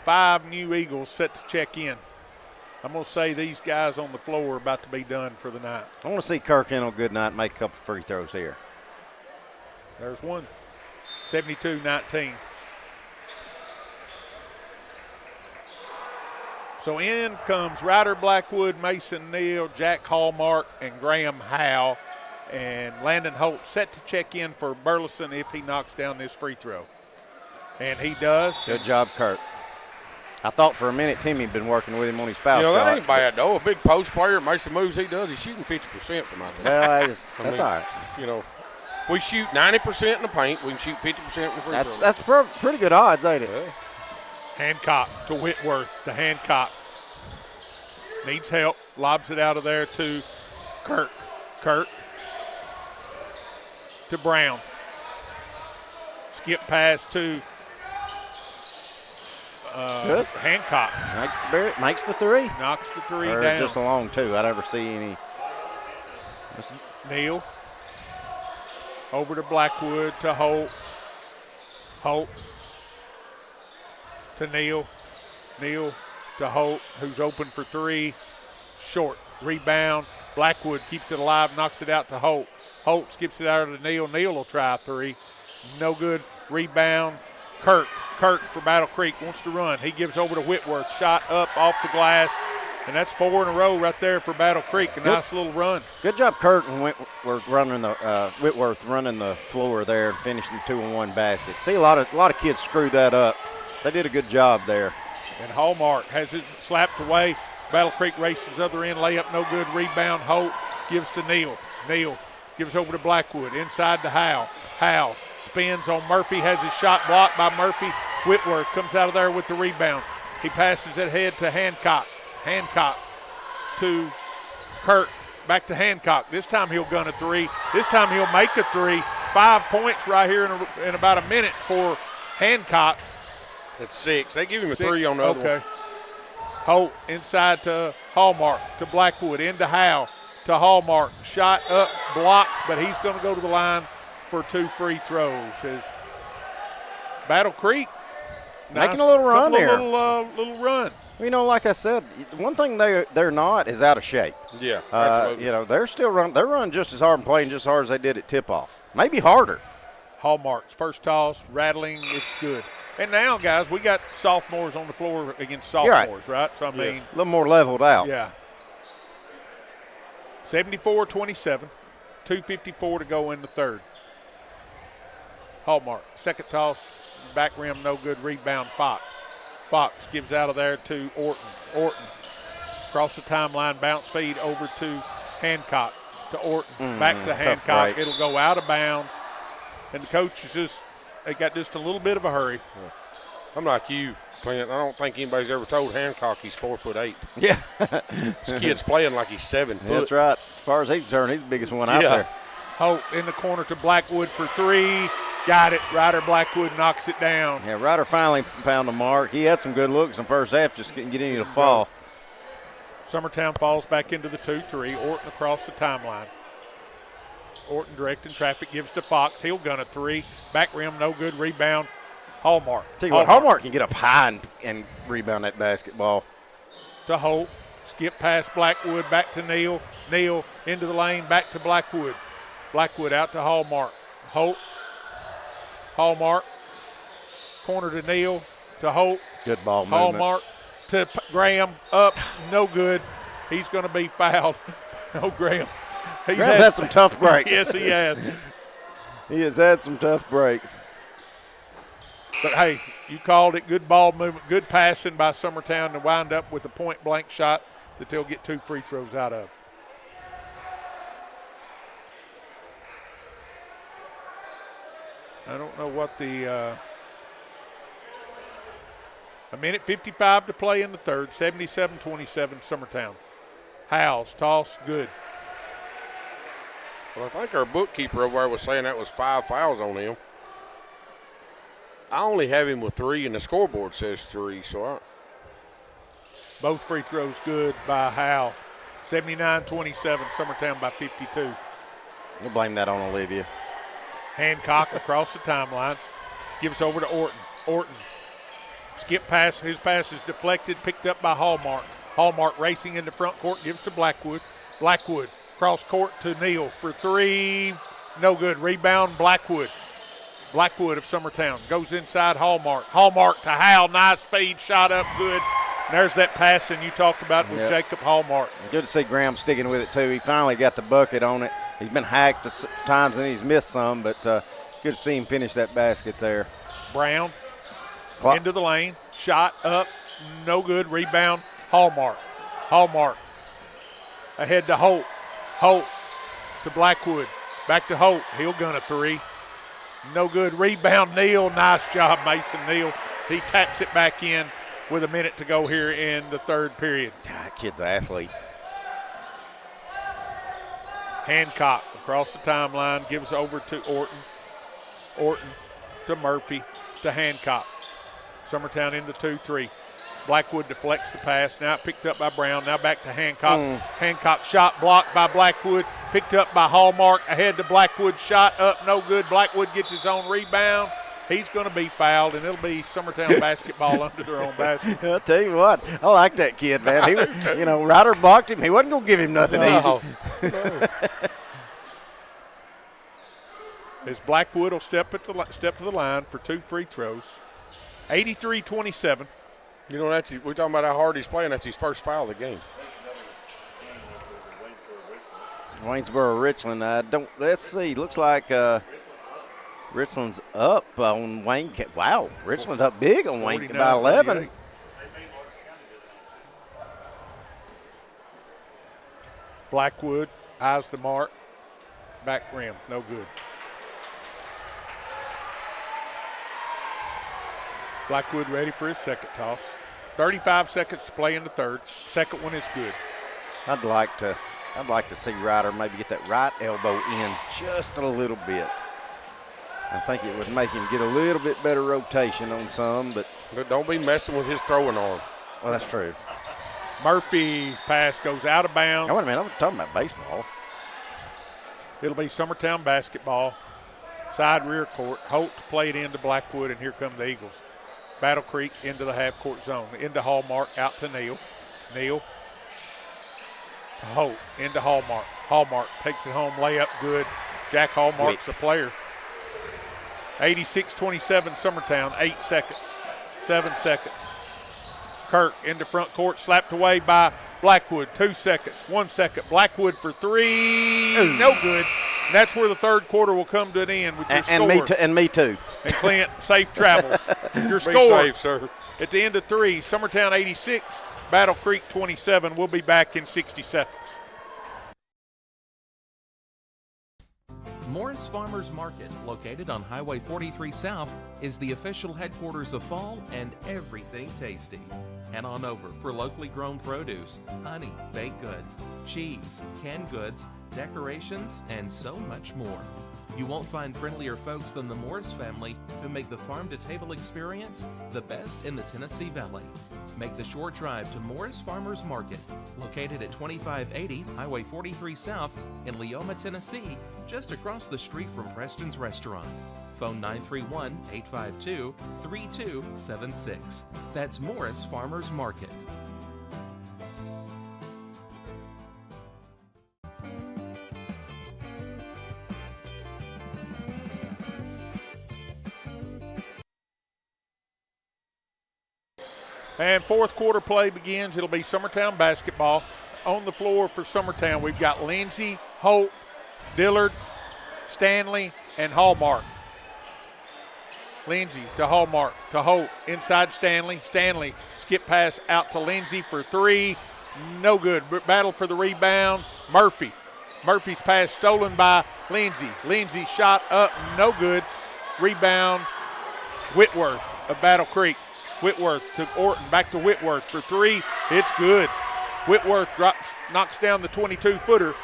5 new Eagles set to check in. I'm going to say these guys on the floor are about to be done for the night. I want to see Kirk in on a good night and make a couple free throws here. There's one. 72-19. So in comes Ryder Blackwood, Mason Neal, Jack Hallmark, and Graham Howe. And Landon Holt set to check in for Burleson if he knocks down this free throw. And he does. Good job, Kirk. I thought for a minute Timmy'd been working with him on his foul shots. That ain't bad, though. A big post player makes the moves he does. He's shooting 50% from out there. Well, that's all right. If we shoot 90% in the paint, we can shoot 50% in the free throw. That's pretty good odds, ain't it? Yeah. Hancock to Whitworth to Hancock. Needs help. Lobs it out of there to Kirk. Kirk to Brown. Skip pass to Hancock. Makes the 3. Knocks the 3 or down. Just a long 2. I never see any. Neal. Over to Blackwood to Holt. Holt to Neal. Neal to Holt, who's open for 3. Short. Rebound. Blackwood keeps it alive, knocks it out to Holt. Holt skips it out to Neal. Neal will try 3. No good. Rebound. Kirk for Battle Creek wants to run. He gives over to Whitworth. Shot up off the glass. And that's 4 in a row right there for Battle Creek. A nice little run. Good job, Kurt and Whitworth running the floor there and finishing the 2-on-1 basket. See, a lot of kids screwed that up. They did a good job there. And Hallmark has it slapped away. Battle Creek races other end, layup no good. Rebound, Holt gives to Neal. Neal gives over to Blackwood. Inside to Howe. Howe spins on Murphy, has his shot blocked by Murphy. Whitworth comes out of there with the rebound. He passes it ahead to Hancock. Hancock to Kurt. Back to Hancock. This time he'll gun a three. This time he'll make a three. 5 points right here in about a minute for Hancock. That's 6. They give him a 3 on the other one. Holt inside to Hallmark, to Blackwood, into Howe, to Hallmark. Shot up, blocked, but he's going to go to the line for 2 free throws. As Battle Creek making a little run here. Little run. You know, like I said, one thing they're not is out of shape. Yeah, absolutely. You know, they're still running. They're running just as hard and playing just as hard as they did at tip-off. Maybe harder. Hallmark's first toss, rattling, it's good. And now, guys, we got sophomores on the floor against sophomores, right? So, I mean. A little more leveled out. Yeah. 74-27, 2:54 to go in the third. Hallmark, second toss, back rim, no good. Rebound, Fox. Fox gives out of there to Orton. Orton across the timeline, bounce feed over to Hancock, to Orton, back to Hancock. It'll go out of bounds. And the coach is they got just a little bit of a hurry. I'm like you, Clint. I don't think anybody's ever told Hancock he's 4'8". Yeah. This kid's playing like he's 7 foot. That's right. As far as he's concerned, he's the biggest one out there. Holt in the corner to Blackwood for 3. Got it. Ryder Blackwood knocks it down. Yeah, Ryder finally found the mark. He had some good looks in the first half, just couldn't get any to fall. Summertown falls back into the 2-3. Orton across the timeline. Orton directing traffic, gives to Fox. He'll gun a 3. Back rim, no good. Rebound, Hallmark. Tell you what, Hallmark can get up high and rebound that basketball. To Holt. Skip past Blackwood, back to Neal. Neal into the lane, back to Blackwood. Blackwood out to Hallmark. Holt. Hallmark. Corner to Neal. To Holt. Good ball movement. Hallmark to Graham. Up. No good. He's going to be fouled. No, Graham. Graham's had some tough breaks. Yes, he has. He has had some tough breaks. But, hey, you called it. Good ball movement, good passing by Summertown to wind up with a point-blank shot that they'll get 2 free throws out of. I don't know what the a minute 55 to play in the third, 77-27 Summertown. Howes, toss, good. Well, I think our bookkeeper over there was saying that was 5 fouls on him. I only have him with 3, and the scoreboard says 3, so both free throws good by Howe. 79-27, Summertown by 52. We'll blame that on Olivia. Hancock across the timeline. Gives over to Orton. Orton. Skip pass. His pass is deflected, picked up by Hallmark. Hallmark racing into front court, gives to Blackwood. Blackwood cross court to Neal for 3. No good. Rebound, Blackwood. Blackwood of Summertown goes inside Hallmark. Hallmark to Howell. Nice feed, shot up good. And there's that passing you talked about with Jacob Hallmark. Good to see Graham sticking with it, too. He finally got the bucket on it. He's been hacked times and he's missed some, but good to see him finish that basket there. Brown into the lane. Shot up, no good. Rebound, Hallmark. Hallmark ahead to Holt. Holt to Blackwood. Back to Holt. He'll gun a 3. No good. Rebound, Neal. Nice job, Mason Neal. He taps it back in with a minute to go here in the third period. God, kid's an athlete. Hancock across the timeline, gives over to Orton. Orton to Murphy to Hancock. Summertown into 2-3. Blackwood deflects the pass. Now picked up by Brown. Now back to Hancock. Hancock shot blocked by Blackwood. Picked up by Hallmark. Ahead to Blackwood. Shot up, no good. Blackwood gets his own rebound. He's going to be fouled, and it'll be Summertown basketball under their own basket. I'll tell you what, I like that kid, man. He was, Ryder blocked him. He wasn't going to give him nothing easy. No. As Blackwood will step to the line for 2 free throws. 83-27. You know, we're talking about how hard he's playing. That's his first foul of the game. Waynesboro, Richland. Let's see. Looks like Richland's up on Wayne. Wow, Richland's up big on Wayne by 11. 48. Blackwood eyes the mark. Back rim, no good. Blackwood ready for his second toss. 35 seconds to play in the third. Second one is good. I'd like to see Ryder maybe get that right elbow in just a little bit. I think it would make him get a little bit better rotation on some, but don't be messing with his throwing arm. Well, that's true. Murphy's pass goes out of bounds. Oh, wait a minute, I'm talking about baseball. It'll be Summertown basketball. Side rear court. Holt to play it into Blackwood, and here come the Eagles. Battle Creek into the half-court zone. Into Hallmark, out to Neal. Neal to Holt, into Hallmark. Hallmark takes it home, layup good. Jack Hallmark's a player. 86-27 Summertown, 8 seconds, 7 seconds. Kirk into front court, slapped away by Blackwood. 2 seconds, 1 second. Blackwood for three, no good. And that's where the third quarter will come to an end with your score. And me too. And Clint, safe travels. Your Be score safe, sir. at the end of 3, Summertown 86, Battle Creek 27. We'll be back in 60 seconds. Morris Farmers Market, located on Highway 43 South, is the official headquarters of fall and everything tasty. Head on over for locally grown produce, honey, baked goods, cheese, canned goods, decorations, and so much more. You won't find friendlier folks than the Morris family, who make the farm-to-table experience the best in the Tennessee Valley. Make the short drive to Morris Farmers Market, located at 2580 Highway 43 South in Leoma, Tennessee, just across the street from Preston's Restaurant. Phone 931-852-3276. That's Morris Farmers Market. And fourth quarter play begins. It'll be Summertown basketball. On the floor for Summertown, we've got Lindsey, Holt, Dillard, Stanley, and Hallmark. Lindsey to Hallmark to Holt, inside Stanley. Stanley skip pass out to Lindsey for three. No good. Battle for the rebound. Murphy. Murphy's pass stolen by Lindsey. Lindsey shot up, no good. Rebound, Whitworth of Battle Creek. Whitworth to Orton, back to Whitworth for three. It's good. Whitworth knocks down the 22-footer.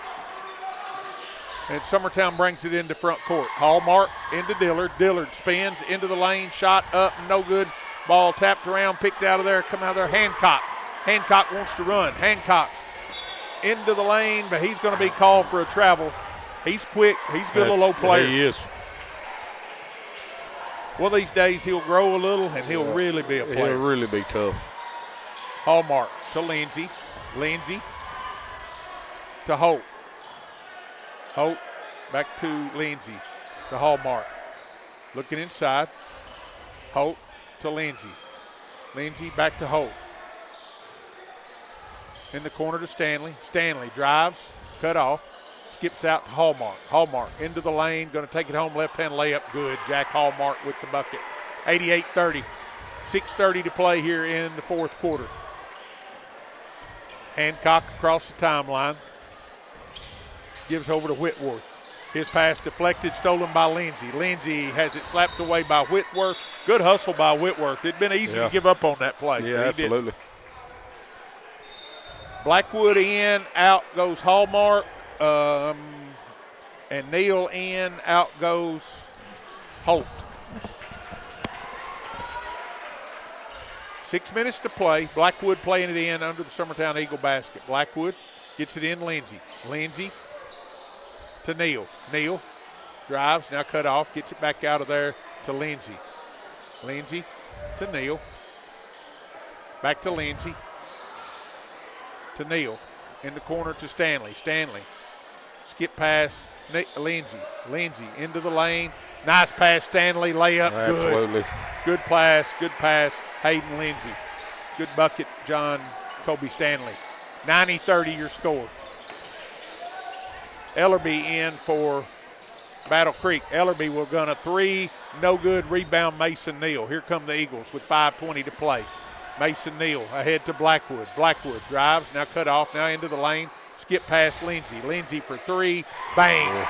And Summertown brings it into front court. Hallmark into Dillard. Dillard spins into the lane, shot up, no good. Ball tapped around, picked out of there, come out of there. Hancock. Hancock wants to run. Hancock into the lane, but he's going to be called for a travel. He's quick. He's a good little old player. He is. One of these days he'll grow a little and he'll really be a player. He'll really be tough. Hallmark to Lindsey. Lindsey to Holt. Holt back to Lindsey to Hallmark. Looking inside. Holt to Lindsey. Lindsey back to Holt. In the corner to Stanley. Stanley drives, cut off, skips out to Hallmark. Hallmark into the lane, going to take it home, left-hand layup, good. Jack Hallmark with the bucket. 88-30. 6:30 to play here in the fourth quarter. Hancock across the timeline. Gives over to Whitworth. His pass deflected, stolen by Lindsey. Lindsey has it slapped away by Whitworth. Good hustle by Whitworth. It'd been easy to give up on that play. Yeah, absolutely. Blackwood in, out goes Hallmark. And Neal in, out goes Holt. 6 minutes to play. Blackwood playing it in under the Summertown Eagle basket. Blackwood gets it in Lindsey. Lindsey to Neal. Neal drives, now cut off, gets it back out of there to Lindsey. Lindsey to Neal. Back to Lindsey. To Neal. In the corner to Stanley. Stanley. Skip pass, Lindsey. Lindsey into the lane. Nice pass, Stanley. Layup, absolutely. Good pass, Hayden Lindsey. Good bucket, John Kobe Stanley. 90-30 your score. Ellerby in for Battle Creek. Ellerby will gun a three. No good. Rebound, Mason Neal. Here come the Eagles with 5:20 to play. Mason Neal ahead to Blackwood. Blackwood drives, now cut off, now into the lane. Skip past Lindsay. Lindsay for three. Bang.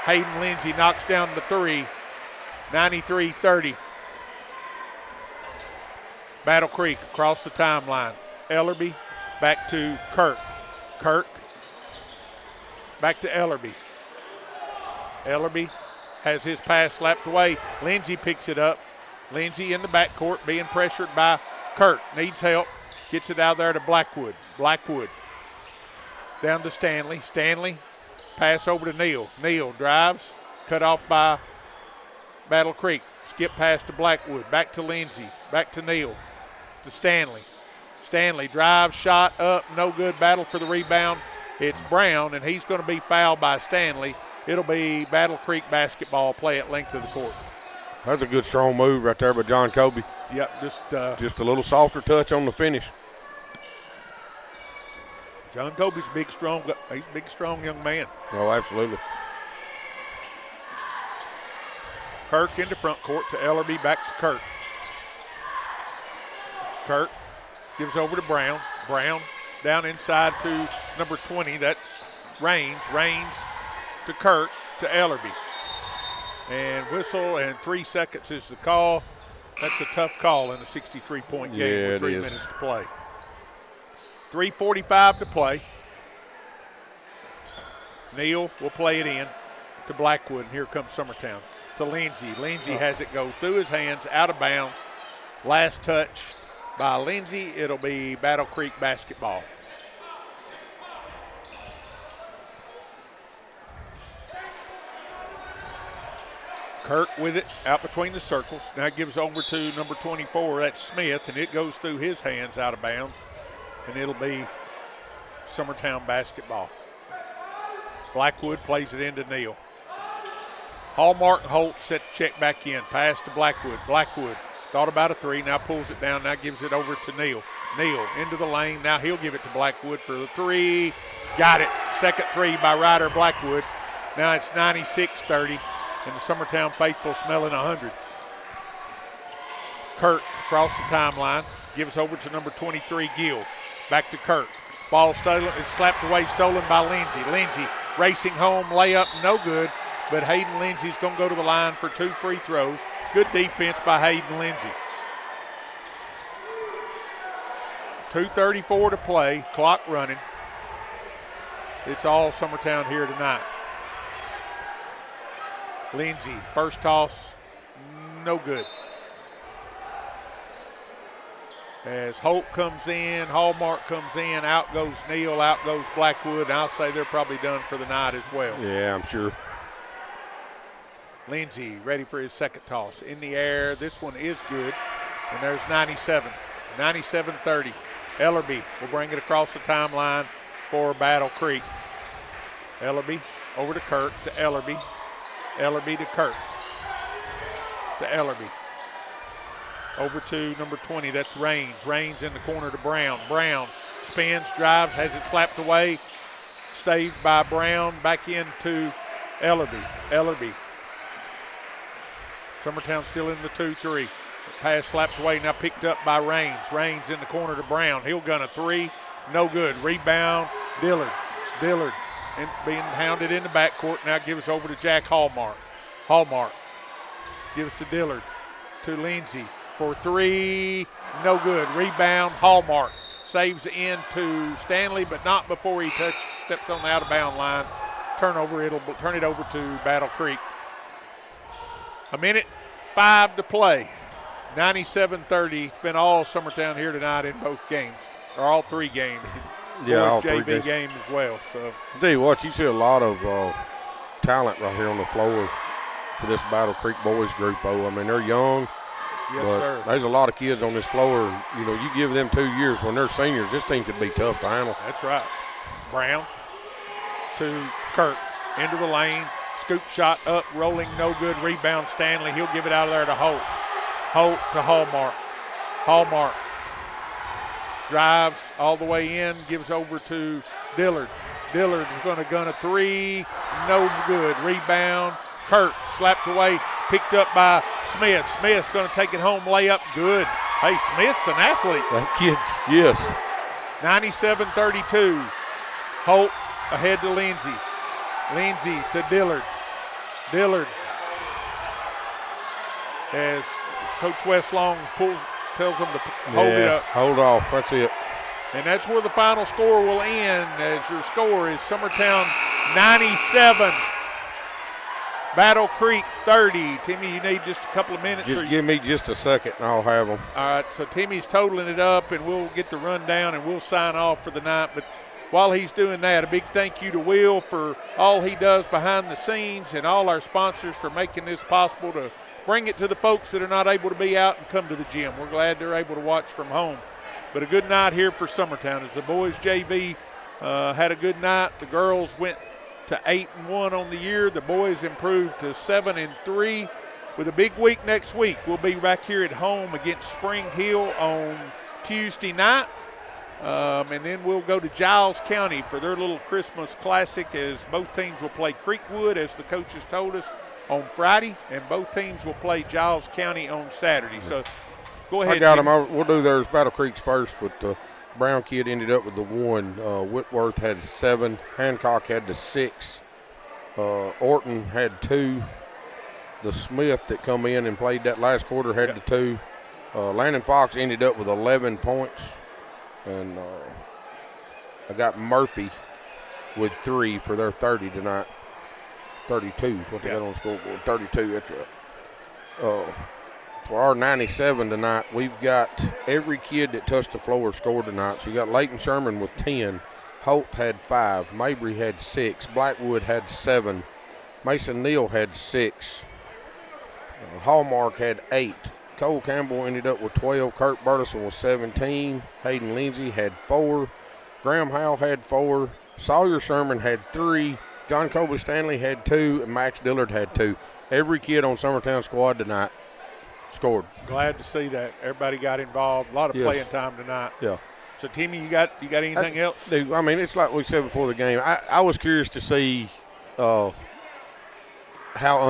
Hayden Lindsay knocks down the three. 93-30. Battle Creek across the timeline. Ellerby back to Kirk. Kirk back to Ellerby. Ellerby has his pass slapped away. Lindsay picks it up. Lindsay in the backcourt being pressured by Kirk. Needs help. Gets it out there to Blackwood. Blackwood down to Stanley. Stanley pass over to Neal. Neal drives. Cut off by Battle Creek. Skip pass to Blackwood. Back to Lindsay. Back to Neal. To Stanley. Stanley drives, shot up, no good. Battle for the rebound. It's Brown, and he's going to be fouled by Stanley. It'll be Battle Creek basketball, play at length of the court. That's a good, strong move right there by John Kobe. Yep, just a little softer touch on the finish. John Kobe's big, strong. He's a big, strong young man. Oh, absolutely. Kirk into front court to Ellerby, back to Kirk. Kirk gives over to Brown. Brown down inside to number 20. That's Raines. Raines to Kirk to Ellerby. And whistle, and 3 seconds is the call. That's a tough call in a 63-point game with 3 minutes to play. 3:45 to play. Neal will play it in to Blackwood, and here comes Summertown. To Lindsay. Lindsay has it go through his hands, out of bounds. Last touch by Lindsay. It'll be Battle Creek basketball. Kirk with it out between the circles. Now gives over to number 24. That's Smith, and it goes through his hands out of bounds. And it'll be Summertown basketball. Blackwood plays it into Neal. Hallmark and Holt set the check back in. Pass to Blackwood. Blackwood thought about a three, now pulls it down, now gives it over to Neal. Neal into the lane, now he'll give it to Blackwood for the three. Got it. Second three by Ryder Blackwood. Now it's 96-30, and the Summertown faithful smelling 100. Kirk across the timeline, gives over to number 23, Gill. Back to Kirk. Ball stolen, it's slapped away, stolen by Lindsay. Lindsay racing home, layup, no good. But Hayden Lindsay's going to go to the line for 2 free throws. Good defense by Hayden Lindsay. 2:34 to play, clock running. It's all Summertown here tonight. Lindsay, first toss, no good. As Holt comes in, Hallmark comes in, out goes Neal, out goes Blackwood, and I'll say they're probably done for the night as well. Yeah, I'm sure. Lindsay ready for his second toss. In the air, this one is good, and there's 97. 97-30. Ellerby will bring it across the timeline for Battle Creek. Ellerby over to Kirk, to Ellerby. Ellerby to Kirk. To Ellerby. Over to number 20, that's Raines. Raines in the corner to Brown. Brown spins, drives, has it slapped away. Staved by Brown, back into Ellerby. Ellerby. Summertown still in the 2-3. Pass slapped away, now picked up by Raines. Raines in the corner to Brown. He'll gun a three, no good. Rebound, Dillard. Dillard being hounded in the backcourt, now gives over to Jack Hallmark. Hallmark gives to Dillard, to Lindsay for three, no good. Rebound, Hallmark saves into Stanley, but not before he steps on the out-of-bound line. Turnover, it'll turn it over to Battle Creek. 1:05 to play. 97-30. It's been all Summertown here tonight in both games, or all 3 games. Yeah, all JV 3 games. game as well. So I'll tell you what, you see a lot of talent right here on the floor for this Battle Creek boys group. Oh, I mean, they're young. Yes, but sir. There's a lot of kids on this floor. You know, you give them 2 years when they're seniors, this team could be tough to handle. That's right. Brown to Kirk into the lane. Scoop shot up, rolling, no good. Rebound, Stanley. He'll give it out of there to Holt. Holt to Hallmark. Hallmark drives all the way in, gives over to Dillard. Dillard is going to gun a three, no good. Rebound, Kurt slapped away, picked up by Smith. Smith's going to take it home, layup, good. Hey, Smith's an athlete. That kid's, yes. 97-32. Holt ahead to Lindsey. Lindsey to Dillard. Dillard, as Coach Westlong tells them to hold it up. Hold off, that's it. And that's where the final score will end, as your score is Summertown 97, Battle Creek 30. Timmy, you need just a couple of minutes. Just give me just a second and I'll have them. All right, so Timmy's totaling it up, and we'll get the rundown and we'll sign off for the night. But while he's doing that, a big thank you to Will for all he does behind the scenes, and all our sponsors for making this possible to bring it to the folks that are not able to be out and come to the gym. We're glad they're able to watch from home. But a good night here for Summertown, as the boys JV had a good night. The girls went to 8-1 on the year. The boys improved to 7-3 with a big week next week. We'll be back here at home against Spring Hill on Tuesday night. And then we'll go to Giles County for their little Christmas classic, as both teams will play Creekwood, as the coaches told us, on Friday, and both teams will play Giles County on Saturday. So go ahead. I got them. We'll do theirs, Battle Creek's first, but the Brown kid ended up with the 1. Whitworth had 7. Hancock had the 6. Orton had 2. The Smith that come in and played that last quarter had the 2. Landon Fox ended up with 11 points. And I got Murphy with 3 for their 30 tonight. 32 is what they got on the scoreboard. 32, that's right. For our 97 tonight, we've got every kid that touched the floor scored tonight. So you got Leighton Sherman with 10. Holt had 5. Mabry had 6. Blackwood had 7. Mason Neal had 6. Hallmark had 8. Cole Campbell ended up with 12. Kurt Burleson was 17. Hayden Lindsay had 4. Graham Howell had 4. Sawyer Sherman had 3. John Colby Stanley had 2. And Max Dillard had 2. Every kid on Summertown squad tonight scored. Glad to see that. Everybody got involved. A lot of playing time tonight. Yeah. So, Timmy, you got anything else? Dude, I mean, it's like we said before the game. I was curious to see how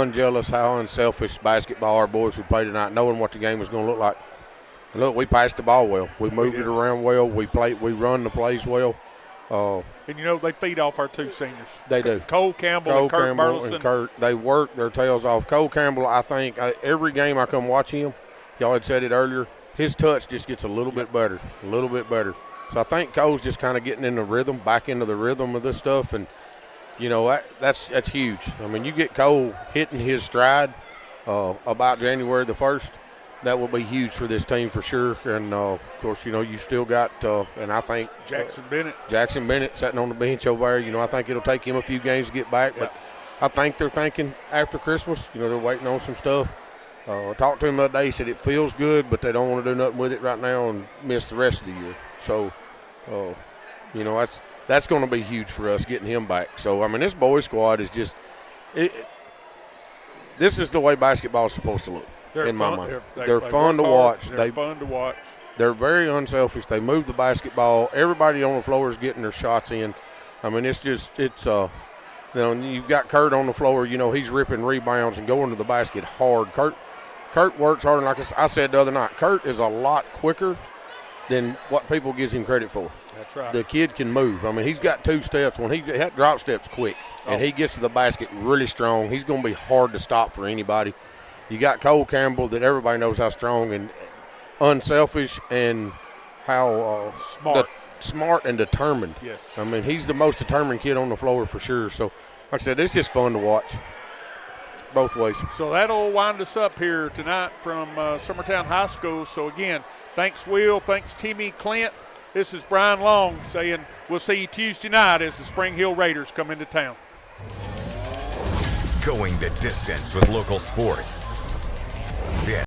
unjealous, how unselfish basketball our boys would play tonight, knowing what the game was going to look like. And look, we passed the ball well. We moved it around well. We run the plays well. And, you know, they feed off our 2 seniors. They do. Cole Campbell and Kurt Burleson. And Kurt, they work their tails off. Cole Campbell, I think, every game I come watch him, y'all had said it earlier, his touch just gets a little bit better, So I think Cole's just kind of getting in the rhythm, back into the rhythm of this stuff. And, you know, that's huge. I mean, you get Cole hitting his stride about January the 1st, that will be huge for this team for sure. And, of course, you know, you still got, and I think Jackson Bennett sitting on the bench over there. You know, I think it'll take him a few games to get back. But I think they're thinking after Christmas, you know, they're waiting on some stuff. I talked to him the other day. He said it feels good, but they don't want to do nothing with it right now and miss the rest of the year. So, you know, that's going to be huge for us getting him back. So, I mean, this boys squad is just this is the way basketball is supposed to look. In my mind, they're fun to watch. They're fun to watch. They're very unselfish. They move the basketball. Everybody on the floor is getting their shots in. I mean, it's you know, you've got Kurt on the floor. You know, he's ripping rebounds and going to the basket hard. Kurt works hard, and like I said the other night, Kurt is a lot quicker than what people gives him credit for. That's right. The kid can move. I mean, he's got 2 steps. When he drop steps quick, and he gets to the basket really strong, he's going to be hard to stop for anybody. You got Cole Campbell that everybody knows how strong and unselfish and how smart and determined. Yes. I mean, he's the most determined kid on the floor for sure. So, like I said, it's just fun to watch both ways. So that'll wind us up here tonight from Summertown High School. So, again, thanks, Will. Thanks, Timmy, Clint. This is Brian Long saying we'll see you Tuesday night as the Spring Hill Raiders come into town. Going the distance with local sports. This